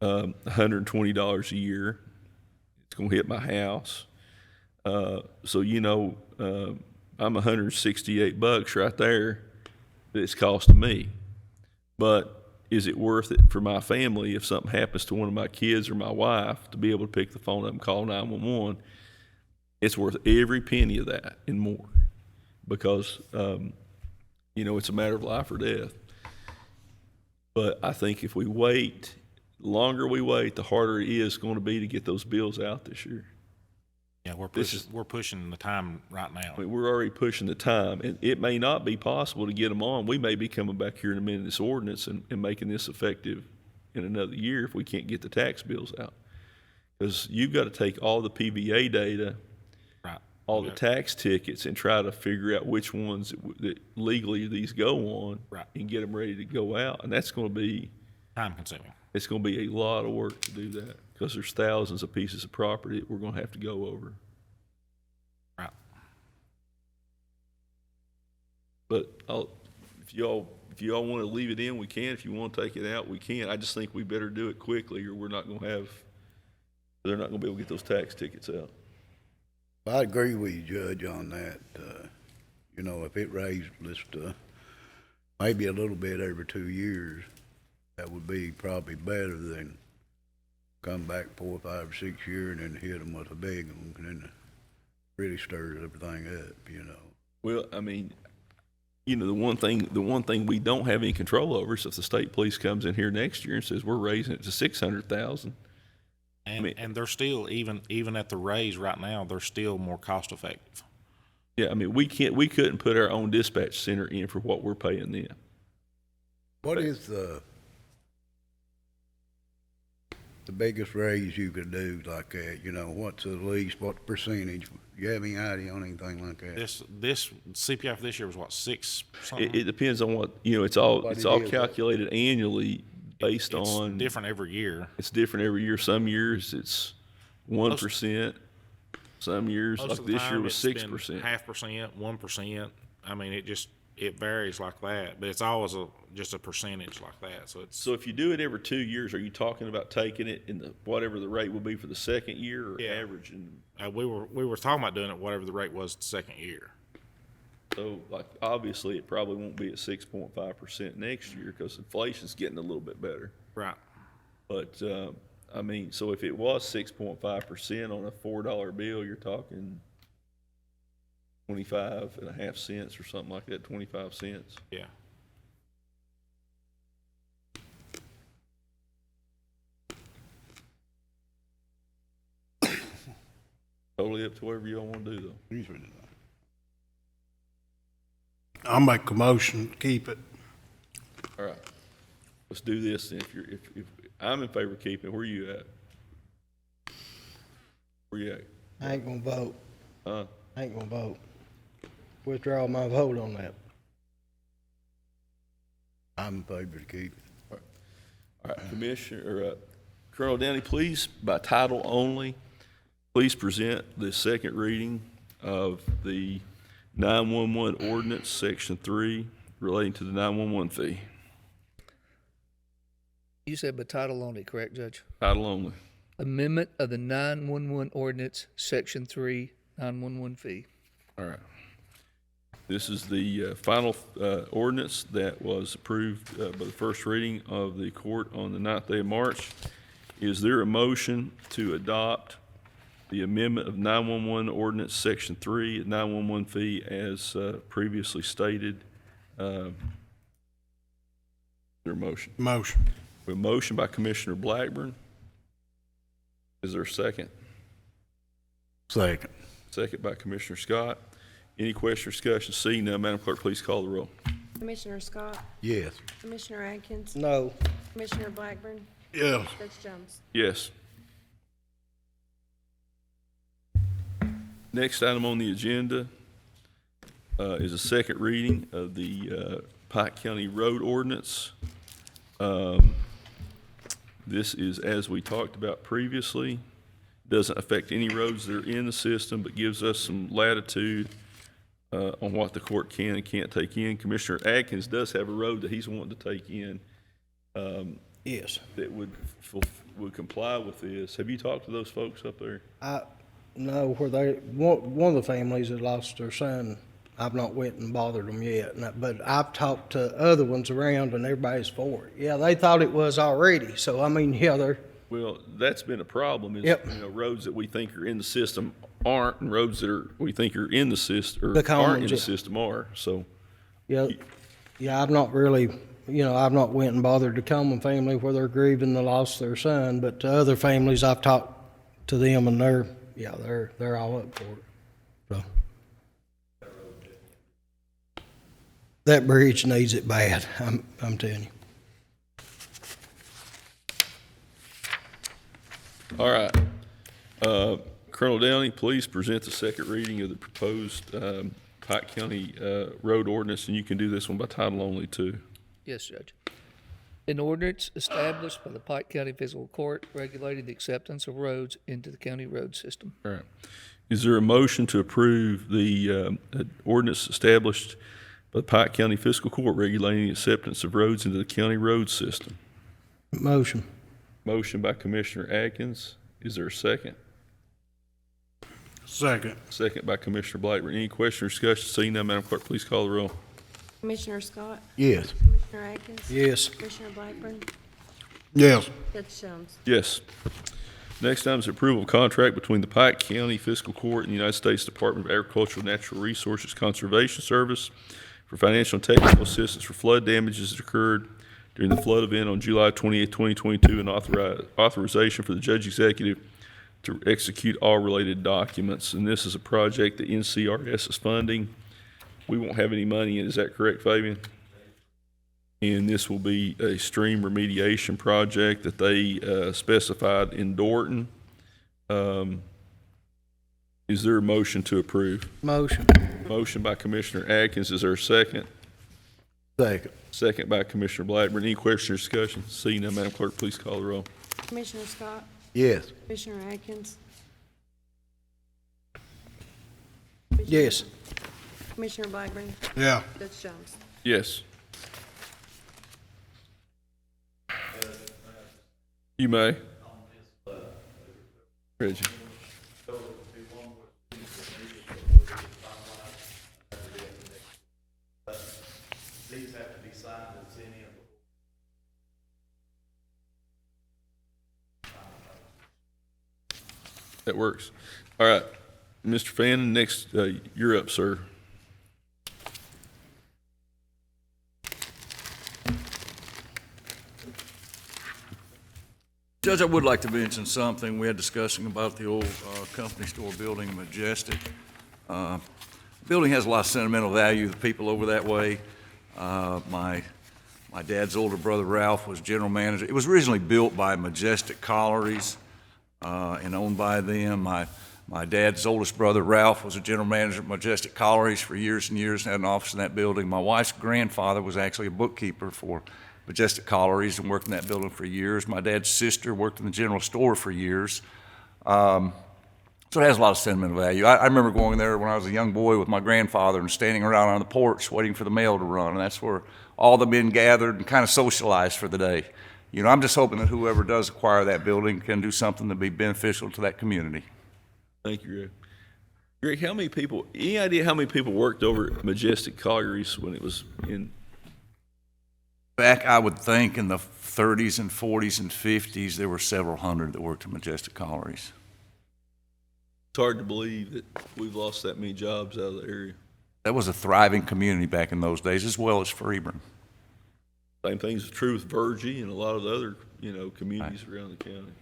$120 a year. It's going to hit my house. So I'm $168 right there that it's costing me. But is it worth it for my family if something happens to one of my kids or my wife to be able to pick the phone up and call 911? It's worth every penny of that and more because, it's a matter of life or death. But I think if we wait, the longer we wait, the harder it is going to be to get those bills out this year. Yeah, we're pushing the time right now. I mean, we're already pushing the time, and it may not be possible to get them on. We may be coming back here in a minute, this ordinance, and making this effective in another year if we can't get the tax bills out. Because you've got to take all the PBA data, Right. all the tax tickets, and try to figure out which ones that legally these go on, Right. and get them ready to go out. And that's going to be, Time consuming. it's going to be a lot of work to do that, because there's thousands of pieces of property that we're going to have to go over. Right. But if y'all want to leave it in, we can. If you want to take it out, we can. I just think we better do it quickly, or they're not going to be able to get those tax tickets out. I agree with you, Judge, on that. You know, if it raised just maybe a little bit every 2 years, that would be probably better than come back 4, 5, 6 years and then hit them with a big one, and then it really stirs everything up, you know. Well, I mean, you know, the one thing we don't have any control over is if the state police comes in here next year and says we're raising it to 600,000. And they're still, even at the raise right now, they're still more cost effective. Yeah, I mean, we couldn't put our own dispatch center in for what we're paying them. What is the biggest raise you could do like that? You know, what's the least, what percentage? You have any idea on anything like that? This CPI for this year was what, 6 something? It depends on what, you know, it's all What it is. calculated annually based It's on. different every year. It's different every year. Some years it's 1%. Some years, Most like of the this year, time, was it's been 6%. 0.5%, 1%. I mean, it varies like that, but it's always just a percentage like that. So it's So if you do it every 2 years, are you talking about taking it in whatever the rate will be for the second year, or Yeah. averaging? we were talking about doing it whatever the rate was the second year. So, like, obviously, it probably won't be at 6.5% next year because inflation's getting a little bit better. Right. But I mean, so if it was 6.5% on a $4 bill, you're talking 25.5 cents or something like that, 25 cents. Yeah. Totally up to whatever y'all want to do, though. He's really not. I'll make a motion, to keep it. All right, let's do this then. If I'm in favor of keeping it, where you at? Where you at? I ain't gonna vote. Huh? I ain't gonna vote. Withdraw my vote on that. I'm in favor to keep it. All right, Colonel Downey, please, by title only, please present the second reading of the 911 ordinance, section 3, relating to the 911 fee. You said by title only, correct, Judge? Title only. Amendment of the 911 ordinance, Section 3, 911 fee. All right. This is the final ordinance that was approved by the first reading of the court on the 9th day of March. Is there a motion to adopt the amendment of 911 ordinance, Section 3, 911 fee as previously stated? Is there a motion? Motion. A motion by Commissioner Blackburn. Is there a second? Second. Second by Commissioner Scott. Any question or discussion? Seeing none, Madam Clerk, please call the roll. Commissioner Scott, Yes. Commissioner Atkins, No. Commissioner Blackburn, Yes. Judge Jones. Yes. Next item on the agenda is a second reading of the Pike County Road Ordinance. This is, as we talked about previously, doesn't affect any roads that are in the system, but gives us some latitude on what the court can and can't take in. Commissioner Atkins does have a road that he's wanting to take in Yes. that would comply with this. Have you talked to those folks up there? No, one of the families that lost their son, I've not went and bothered them yet, but I've talked to other ones around and everybody's for it. Yeah, they thought it was already, so I mean, yeah, they're, Well, that's been a problem, is, Yep. you know, roads that we think are in the system aren't, and roads that we think are in the system, or The common aren't in the gen- system are, so. yeah, I've not really, I've not went and bothered the Coleman family where they're grieving the loss of their son, but to other families, I've talked to them and yeah, they're all up for it, so. That bridge needs it bad, I'm telling you. All right. Colonel Downey, please present the second reading of the proposed Pike County road ordinance, and you can do this one by title only, too. Yes, Judge. An ordinance established by the Pike County Fiscal Court regulating the acceptance of roads into the county road system. All right. Is there a motion to approve the ordinance established by the Pike County Fiscal Court regulating the acceptance of roads into the county road system? Motion. Motion by Commissioner Atkins. Is there a second? Second. Second by Commissioner Blackburn. Any question or discussion? Seeing none, Madam Clerk, please call the roll. Commissioner Scott? Yes. Commissioner Atkins? Yes. Commissioner Blackburn? Yes. Judge Jones? Yes. Next item is approval of contract between the Pike County Fiscal Court and the United States Department of Agricultural and Natural Resources Conservation Service for financial and technical assistance for flood damages that occurred during the flood event on July 28, 2022, and authorization for the judge executive to execute all related documents. And this is a project that NCRS is funding. We won't have any money in it. Is that correct, Fabian? And this will be a stream remediation project that they specified in Dorton. Is there a motion to approve? Motion. Motion by Commissioner Atkins. Is there a second? Second. Second by Commissioner Blackburn. Any question or discussion? Seeing none, Madam Clerk, please call the roll. Commissioner Scott? Yes. Commissioner Atkins? Yes. Commissioner Blackburn? Yeah. Judge Jones? Yes. You may. Reggie. These have to be signed and sent in. That works. All right. Mr. Fannin, next, you're up, sir. Judge, I would like to mention something. We had discussing about the old company store building, Majestic. Building has a lot of sentimental value. The people over that way. My dad's older brother Ralph was general manager. It was originally built by Majestic Collieries and owned by them. My dad's oldest brother Ralph was a general manager at Majestic Collieries for years and years and had an office in that building. My wife's grandfather was actually a bookkeeper for Majestic Collieries and worked in that building for years. My dad's sister worked in the general store for years. So it has a lot of sentimental value. I remember going there when I was a young boy with my grandfather and standing around on the porch waiting for the mail to run, and that's where all the men gathered and kind of socialized for the day. You know, I'm just hoping that whoever does acquire that building can do something to be beneficial to that community. Thank you, Greg. Greg, how many people, any idea how many people worked over at Majestic Collieries when it was in? Back, I would think, in the 30s and 40s and 50s, there were several hundred that worked at Majestic Collieries. It's hard to believe that we've lost that many jobs out of the area. That was a thriving community back in those days, as well as Freeburn. Same thing's true with Virgie and a lot of the other, communities around the county.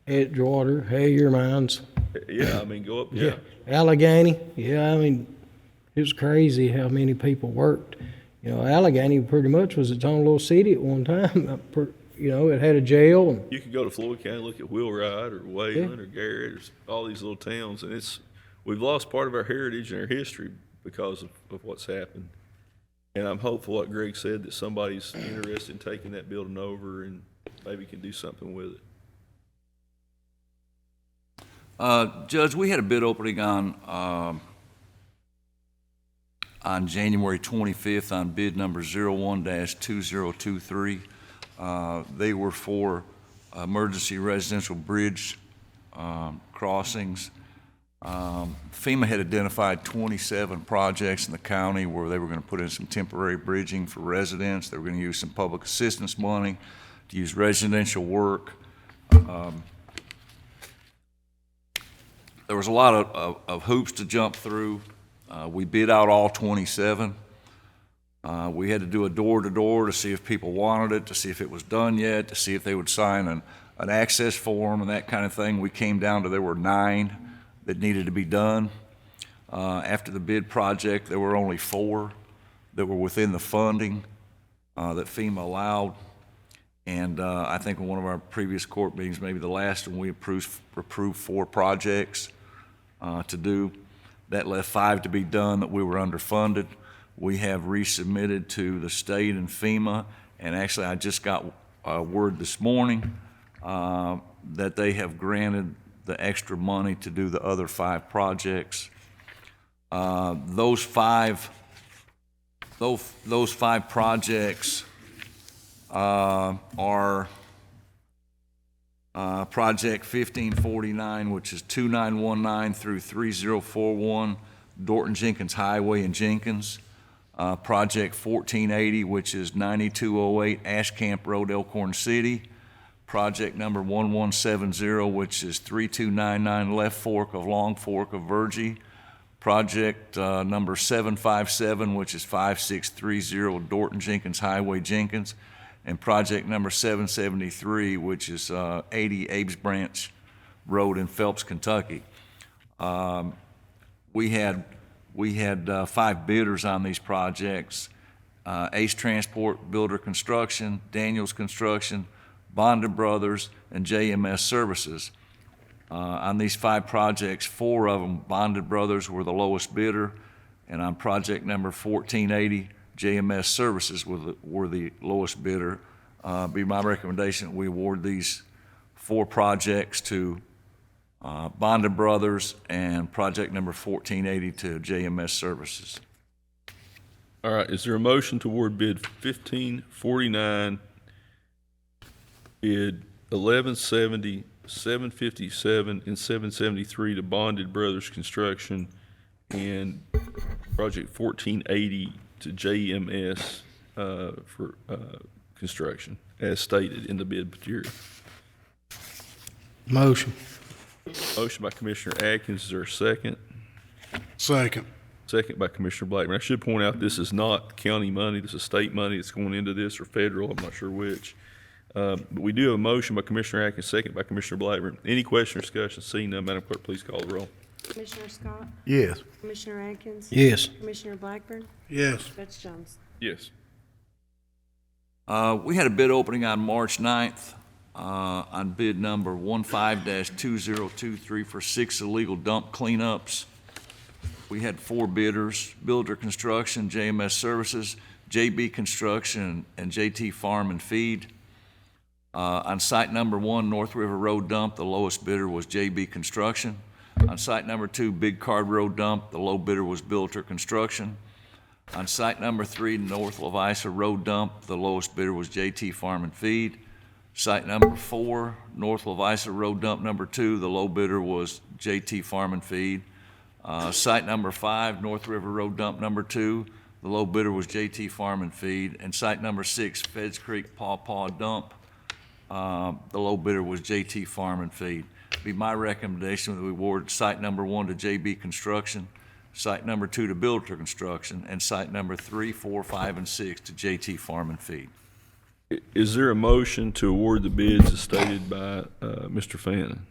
Edgewater, Hayer Mines. Yeah, I mean, go up, yeah. Allegheny, yeah, I mean, it was crazy how many people worked. Allegheny pretty much was its own little city at one time. It had a jail. And You could go to Floyd County, look at Wheelwright or Wayland or Garrett or all these little towns, and we've lost part of our heritage and our history because of what's happened. And I'm hopeful, like Greg said, that somebody's interested in taking that building over and maybe can do something with it. Judge, we had a bid opening on January 25th on bid number 01-2023. They were for emergency residential bridge crossings. FEMA had identified 27 projects in the county where they were going to put in some temporary bridging for residents. They were going to use some public assistance money to use residential work. There was a lot of hoops to jump through. We bid out all 27. We had to do a door-to-door to see if people wanted it, to see if it was done yet, to see if they would sign an access form and that kind of thing. We came down to there were 9 that needed to be done. After the bid project, there were only 4 that were within the funding that FEMA allowed. And I think in one of our previous court meetings, maybe the last one, we approved 4 projects to do. That left 5 to be done that we were underfunded. We have resubmitted to the state and FEMA, and actually I just got word this morning that they have granted the extra money to do the other 5 projects. Those five projects are Project 1549, which is 2919 through 3041, Dorton Jenkins Highway in Jenkins. Project 1480, which is 9208 Ash Camp Road, Elkhorn City. Project number 1170, which is 3299 Left Fork of Long Fork of Virgie. Project number 757, which is 5630 Dorton Jenkins Highway, Jenkins. And project number 773, which is 80 Abe's Branch Road in Phelps, Kentucky. We had 5 bidders on these projects: Ace Transport, Builder Construction, Daniels Construction, Bonded Brothers, and JMS Services. On these 5 projects, 4 of them, Bonded Brothers were the lowest bidder, and on project number 1480, JMS Services were the lowest bidder. Be my recommendation that we award these 4 projects to Bonded Brothers and project number 1480 to JMS Services. All right, is there a motion to award bid 1549, bid 1170, 757, and 773 to Bonded Brothers Construction, and project 1480 to JMS for construction, as stated in the bid material? Motion. Motion by Commissioner Atkins. Is there a second? Second. Second by Commissioner Blackburn. I should point out this is not county money. This is state money that's going into this, or federal. I'm not sure which. But we do have a motion by Commissioner Atkins, second by Commissioner Blackburn. Any question or discussion? Seeing none, Madam Clerk, please call the roll. Commissioner Scott? Yes. Commissioner Atkins? Yes. Commissioner Blackburn? Yes. Judge Jones? Yes. We had a bid opening on March 9th on bid number 15-2023 for 6 illegal dump cleanups. We had 4 bidders: Builder Construction, JMS Services, JB Construction, and JT Farm and Feed. On site number 1, North River Road Dump, the lowest bidder was JB Construction. On site number 2, Big Card Road Dump, the low bidder was Builder Construction. On site number 3, North Levisa Road Dump, the lowest bidder was JT Farm and Feed. Site number 4, North Levisa Road Dump number 2, the low bidder was JT Farm and Feed. Site number 5, North River Road Dump number 2, the low bidder was JT Farm and Feed. And site number 6, Feds Creek Paw Paw Dump, the low bidder was JT Farm and Feed. It'd be my recommendation that we award site number 1 to JB Construction, site number 2 to Builder Construction, and site number 3, 4, 5, and 6 to JT Farm and Feed. Is there a motion to award the bids as stated by Mr. Fannin?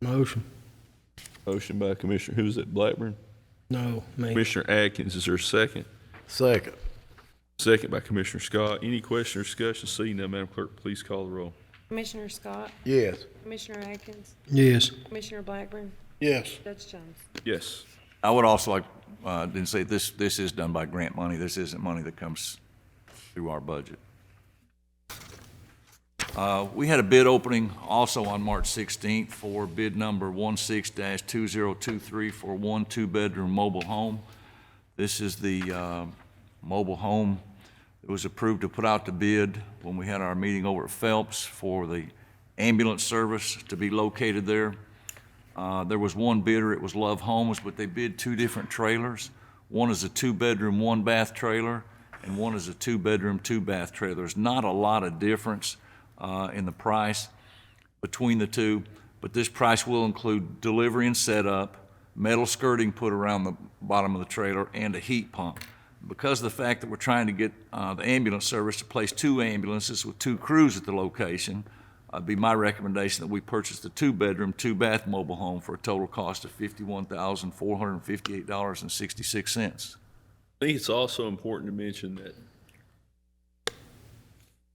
Motion. Motion by Commissioner, who is it, Blackburn? No, me. Commissioner Atkins, is there a second? Second. Second by Commissioner Scott. Any question or discussion? Seeing none, Madam Clerk, please call the roll. Commissioner Scott? Yes. Commissioner Atkins? Yes. Commissioner Blackburn? Yes. Judge Jones? Yes. I would also like, didn't say this is done by grant money. This isn't money that comes through our budget. We had a bid opening also on March 16th for bid number 16-2023 for 1 2-bedroom mobile home. This is the mobile home that was approved to put out the bid when we had our meeting over at Phelps for the ambulance service to be located there. There was one bidder, it was Love Homes, but they bid 2 different trailers. One is a 2-bedroom, 1-bath trailer, and one is a 2-bedroom, 2-bath trailer. There's not a lot of difference in the price between the two, but this price will include delivery and setup, metal skirting put around the bottom of the trailer, and a heat pump. because of the fact that we're trying to get the ambulance service to place 2 ambulances with 2 crews at the location, it'd be my recommendation that we purchase the 2-bedroom, 2-bath mobile home for a total cost of $51,458.66. I think it's also important to mention that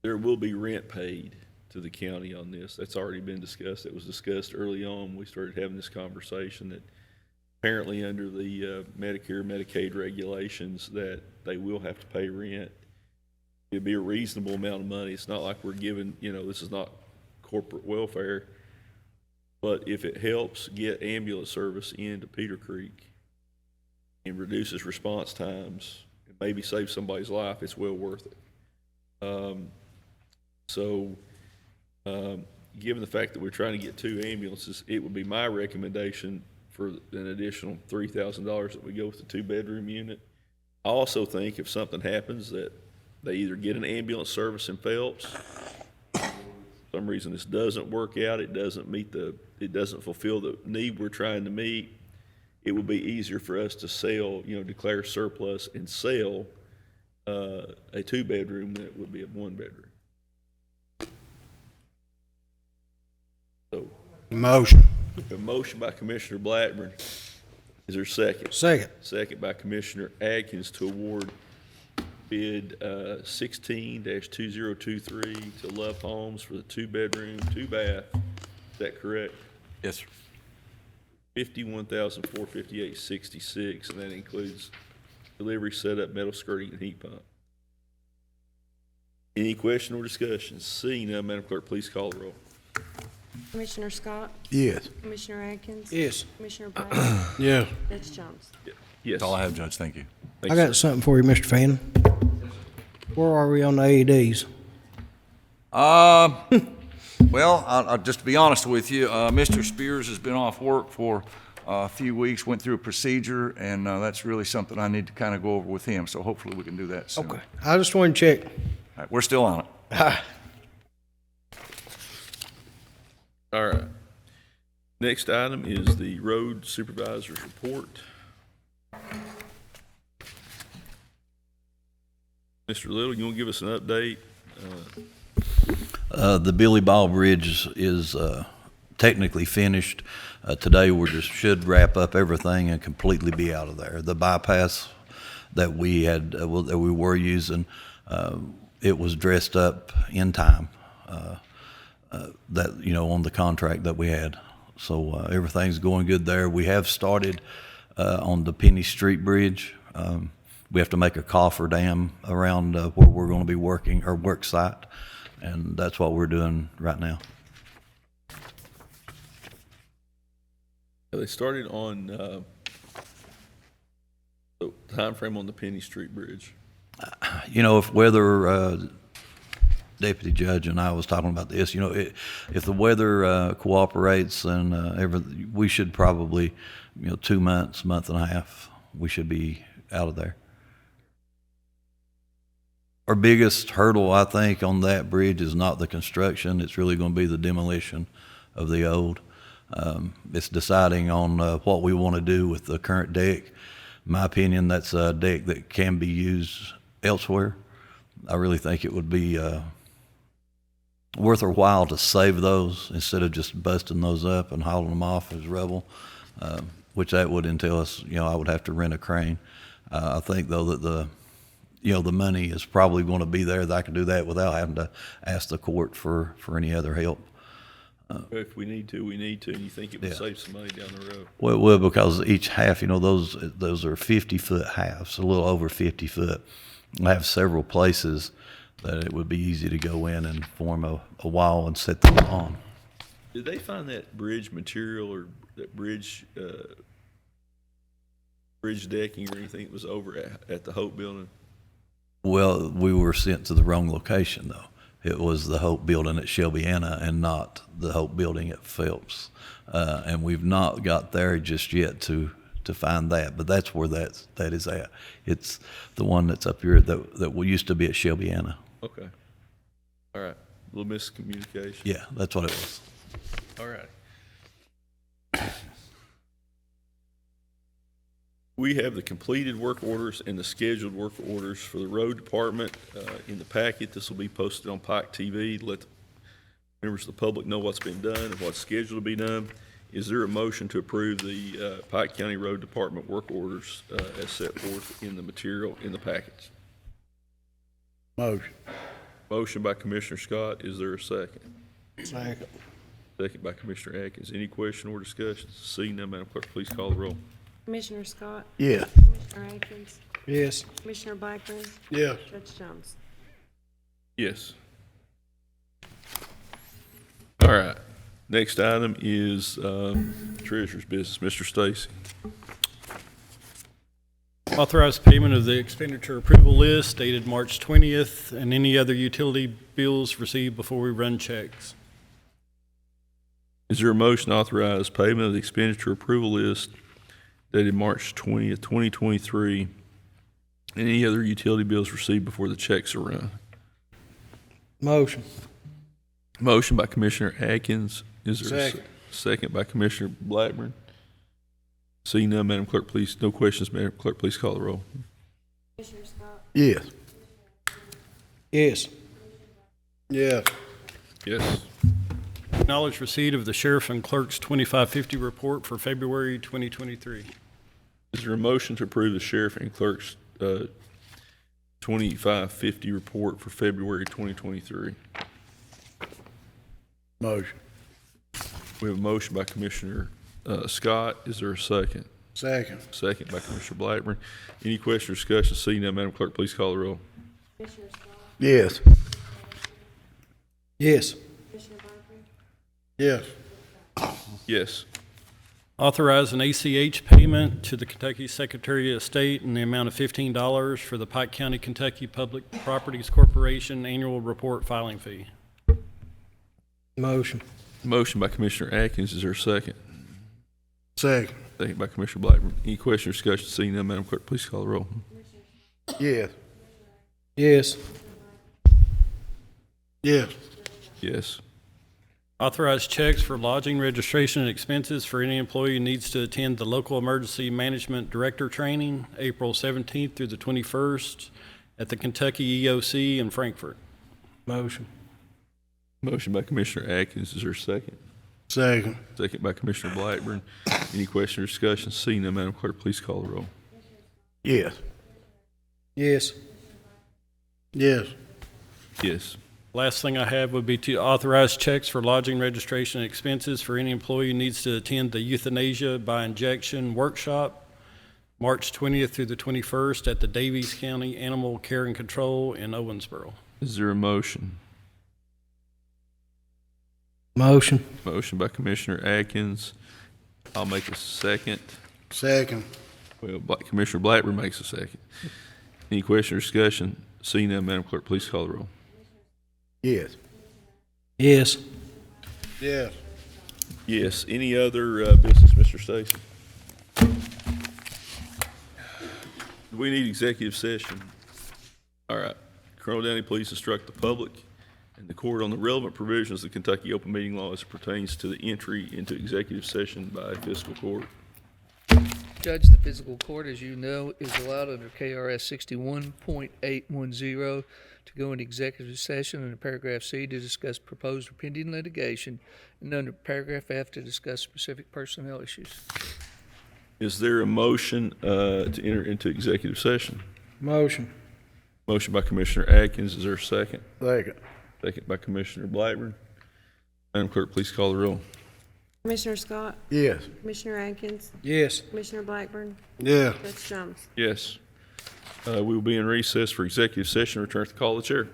there will be rent paid to the county on this. That's already been discussed. It was discussed early on when we started having this conversation that apparently under the Medicare, Medicaid regulations that they will have to pay rent. It'd be a reasonable amount of money. It's not like we're giving, this is not corporate welfare. But if it helps get ambulance service into Peter Creek and reduces response times, and maybe save somebody's life, it's well worth it. Given the fact that we're trying to get 2 ambulances, it would be my recommendation for an additional $3,000 that we go with the 2-bedroom unit. I also think if something happens that they either get an ambulance service in Phelps, for some reason this doesn't work out, it doesn't fulfill the need we're trying to meet, it would be easier for us to sell, declare surplus and sell a 2-bedroom that would be a 1-bedroom. So, Motion. a motion by Commissioner Blackburn. Is there a second? Second. Second by Commissioner Atkins to award bid 16-2023 to Love Homes for the 2-bedroom, 2-bath. Is that correct? Yes, sir. $51,458.66, and that includes delivery, setup, metal skirting, and heat pump. Any question or discussion? Seeing none, Madam Clerk, please call the roll. Commissioner Scott? Yes. Commissioner Atkins? Yes. Commissioner Blackburn? Yes. Judge Jones? Yes. That's all I have, Judge. Thank you. Thanks, I got sir. something for you, Mr. Fannin. Where are we on the AEDs? Well, I'll just to be honest with you, Mr. Spears has been off work for a few weeks, went through a procedure, and that's really something I need to kind of go over with him, so hopefully we can do that soon. Okay. I just wanted to check. All right, we're still on it. All right. Next item is the road supervisor's report. Mr. Little, you want to give us an update? The Billy Ball Bridge is technically finished. Today should wrap up everything and completely be out of there. The bypass that we had, that we were using, it was dressed up in time. On the contract that we had. So everything's going good there. We have started on the Penny Street Bridge. We have to make a coffer dam around where we're going to be working, our work site, and that's what we're doing right now. They started on the time frame on the Penny Street Bridge. If weather, Deputy Judge and I was talking about this, if the weather cooperates and everything, we should probably, 2 months, month and a half, we should be out of there. Our biggest hurdle, I think, on that bridge is not the construction. It's really going to be the demolition of the old. It's deciding on what we want to do with the current deck. In my opinion, that's a deck that can be used elsewhere. I really think it would be worth our while to save those instead of just busting those up and hauling them off as rubble, which that would entail us, I would have to rent a crane. I think, though, that the money is probably going to be there, that I can do that without having to ask the court for any other help. If we need to, we need to, and you think it would save some money down the road. Well, it will, because each half, those are 50-foot halves, a little over 50 foot. I have several places that it would be easy to go in and form a wall and set them on. Did they find that bridge material or that bridge decking or anything that was over at the Hope Building? Well, we were sent to the wrong location, though. It was the Hope Building at Shelbyana and not the Hope Building at Phelps. And we've not got there just yet to find that, but that's where that is at. It's the one that's up here that used to be at Shelbyana. Okay. All right. A little miscommunication. Yeah, that's what it was. All right. We have the completed work orders and the scheduled work orders for the road department in the packet. This will be posted on Pike TV to let the members of the public know what's been done and what's scheduled to be done. Is there a motion to approve the Pike County Road Department work orders as set forth in the material in the packets? Motion. Motion by Commissioner Scott. Is there a second? Second. Second by Commissioner Atkins. Any question or discussion? Seeing none, Madam Clerk, please call the roll. Commissioner Scott? Yes. Commissioner Atkins? Yes. Commissioner Blackburn? Yes. Judge Jones? Yes. All right. Next item is Treasurer's business. Mr. Stacy. Authorize payment of the expenditure approval list dated March 20th and any other utility bills received before we run checks. Is there a motion to authorize payment of the expenditure approval list dated March 20th, 2023, and any other utility bills received before the checks are run? Motion. Motion by Commissioner Atkins. Is there Second. a second by Commissioner Blackburn? Seeing none, Madam Clerk, please, no questions, Madam Clerk, please call the roll. Commissioner Scott? Yes. Yes. Yes. Yes. Acknowledge receipt of the Sheriff and Clerk's 2550 report for February 2023. Is there a motion to approve the Sheriff and Clerk's 2550 report for February 2023? Motion. We have a motion by Commissioner Scott. Is there a second? Second. Second by Commissioner Blackburn. Any question or discussion? Seeing none, Madam Clerk, please call the roll. Commissioner Scott? Yes. Yes. Commissioner Blackburn? Yes. Yes. Authorize an ACH payment to the Kentucky Secretary of State in the amount of $15 for the Pike County, Kentucky Public Properties Corporation annual report filing fee. Motion. Motion by Commissioner Atkins. Is there a second? Second. Second by Commissioner Blackburn. Any question or discussion? Seeing none, Madam Clerk, please call the roll. Yes. Yes. Yes. Yes. Authorize checks for lodging, registration, and expenses for any employee who needs to attend the local emergency management director training, April 17th through the 21st at the Kentucky EOC in Frankfort. Motion. Motion by Commissioner Atkins. Is there a second? Second. Second by Commissioner Blackburn. Any question or discussion? Seeing none, Madam Clerk, please call the roll. Yes. Yes. Yes. Yes. Last thing I have would be to authorize checks for lodging, registration, and expenses for any employee who needs to attend the euthanasia by injection workshop, March 20th through the 21st at the Davies County Animal Care and Control in Owensboro. Is there a motion? Motion. Motion by Commissioner Atkins. I'll make a second. Second. Well, Commissioner Blackburn makes a second. Any question or discussion? Seeing none, Madam Clerk, please call the roll. Yes. Yes. Yes. Yes. Any other business, Mr. Stacy? Do we need executive session? All right. Colonel Downey, please instruct the public and the court on the relevant provisions of the Kentucky Open Meeting Law as it pertains to the entry into executive session by fiscal court. Judge, the fiscal court, as you know, is allowed under KRS 61.810 to go into executive session under paragraph C to discuss proposed or pending litigation, and under paragraph F to discuss specific personnel issues. Is there a motion to enter into executive session? Motion. Motion by Commissioner Atkins. Is there a second? Second. Second by Commissioner Blackburn. Madam Clerk, please call the roll. Commissioner Scott? Yes. Commissioner Atkins? Yes. Commissioner Blackburn? Yeah. Judge Jones? Yes. We will be in recess for executive session. Return to the call of the chair.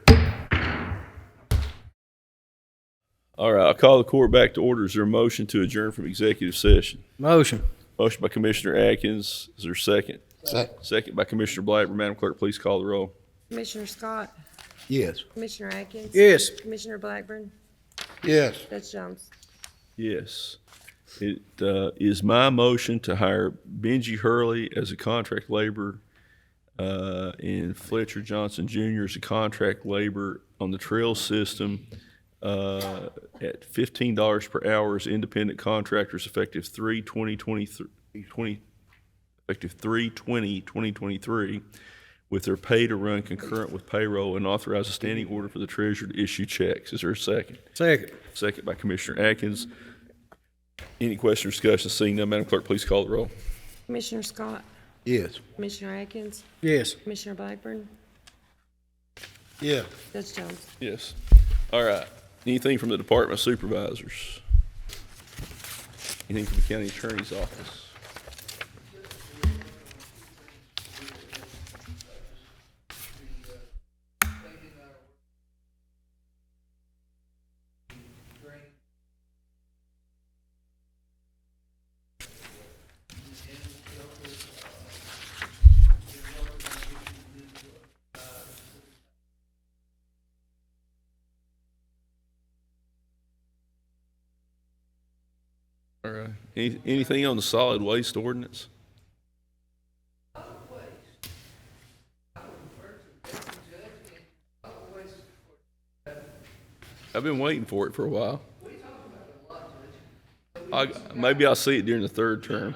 All right, I'll call the court back to order. Is there a motion to adjourn from executive session? Motion. Motion by Commissioner Atkins. Is there a second? Second. Second by Commissioner Blackburn. Madam Clerk, please call the roll. Commissioner Scott? Yes. Commissioner Atkins? Yes. Commissioner Blackburn? Yes. Judge Jones? Yes. It is my motion to hire Benji Hurley as a contract laborer and Fletcher Johnson Jr. as a contract laborer on the trail system at $15 per hour as independent contractors effective 3/20/23 effective 3/20/2023, with their pay to run concurrent with payroll, and authorize a standing order for the treasurer to issue checks. Is there a second? Second. Second by Commissioner Atkins. Any question or discussion? Seeing none, Madam Clerk, please call the roll. Commissioner Scott, Yes. Commissioner Atkins, Yes. Commissioner Blackburn, Yeah. Judge Jones. Yes. All right. Anything from the Department of Supervisors? Anything from the County Attorney's Office? All right. Anything on the solid waste ordinance? I've been waiting for it for a while. Maybe I'll see it during the third term.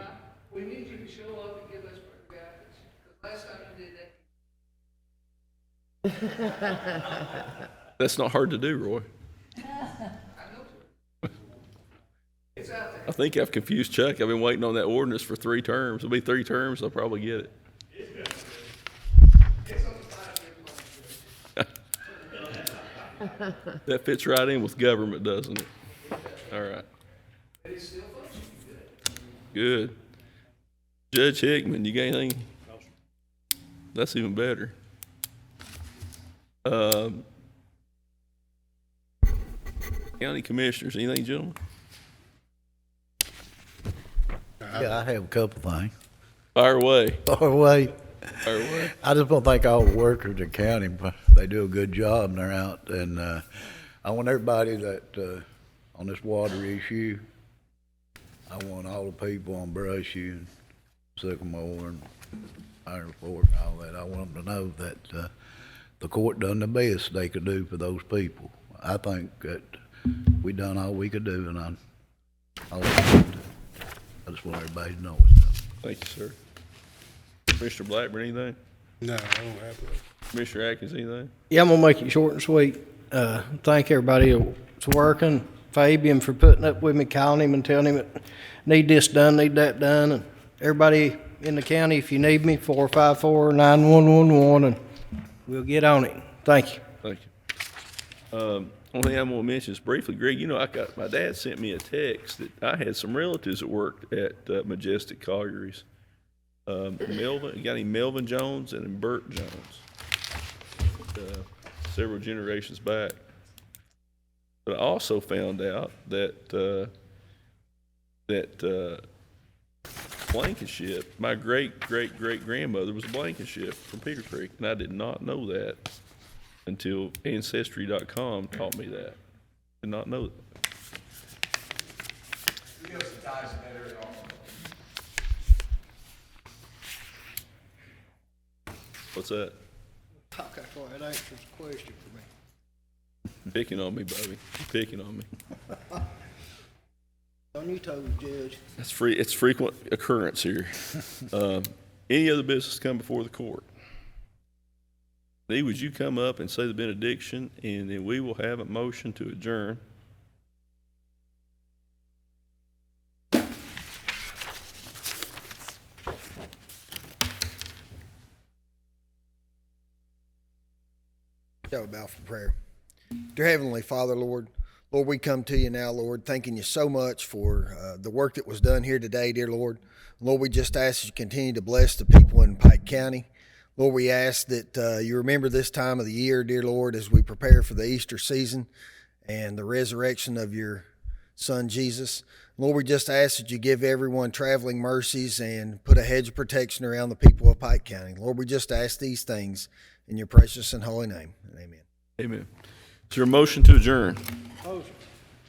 We need you to show up and give us guidance, because last time you did that. That's not hard to do, Roy. I think I've confused Chuck. I've been waiting on that ordinance for 3 terms. It'll be 3 terms, I'll probably get it. That fits right in with government, doesn't it? All right. Good. Judge Hickman, you got anything? That's even better. County Commissioners, anything, gentlemen? Yeah, I have a couple things. Fire away. Fire away. Fire away. I just want to thank all the workers in the county. They do a good job and they're out. And I want everybody that, on this water issue, I want all the people on Brushy and Sycamore and Iron Fork and all that, I want them to know that the court done the best they could do for those people. I think that we done all we could do, and I just want everybody to know it. Thank you, sir. Commissioner Blackburn, anything? No, I don't have that. Commissioner Atkins, anything? Yeah, I'm gonna make it short and sweet. Thank everybody that's working. Fabian for putting up with me, calling him and telling him that need this done, need that done, and everybody in the county, if you need me, 454-9111, and we'll get on it. Thank you. Thank you. Only thing I'm going to mention is briefly, Greg, you know, my dad sent me a text that I had some relatives that worked at Majestic Collieries. Melvin, a guy named Melvin Jones and Bert Jones, several generations back. But I also found out that Blankenship, my great-great-great-grandmother was a Blankenship from Peter Creek, and I did not know that until Ancestry.com taught me that. Did not know that. What's that? Okay, well, that answers the question for me. Picking on me, Bobby. You're picking on me. On your toes, Judge. It's frequent occurrence here. Any other business come before the court? Lee, would you come up and say the benediction, and then we will have a motion to adjourn. Shall we bow for prayer? Dear Heavenly Father, Lord, we come to you now, Lord, thanking you so much for the work that was done here today, dear Lord. Lord, we just ask that you continue to bless the people in Pike County. Lord, we ask that you remember this time of the year, dear Lord, as we prepare for the Easter season and the resurrection of your Son, Jesus. Lord, we just ask that you give everyone traveling mercies and put a hedge of protection around the people of Pike County. Lord, we just ask these things in your precious and holy name. Amen. Amen. Is there a motion to adjourn?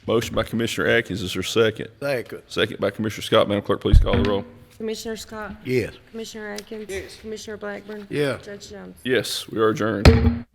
Motion by Commissioner Atkins. Is there a second? Second. Second by Commissioner Scott. Madam Clerk, please call the roll. Commissioner Scott, Yes. Commissioner Atkins, Commissioner Blackburn, Yeah. Judge Jones. Yes, we are adjourned.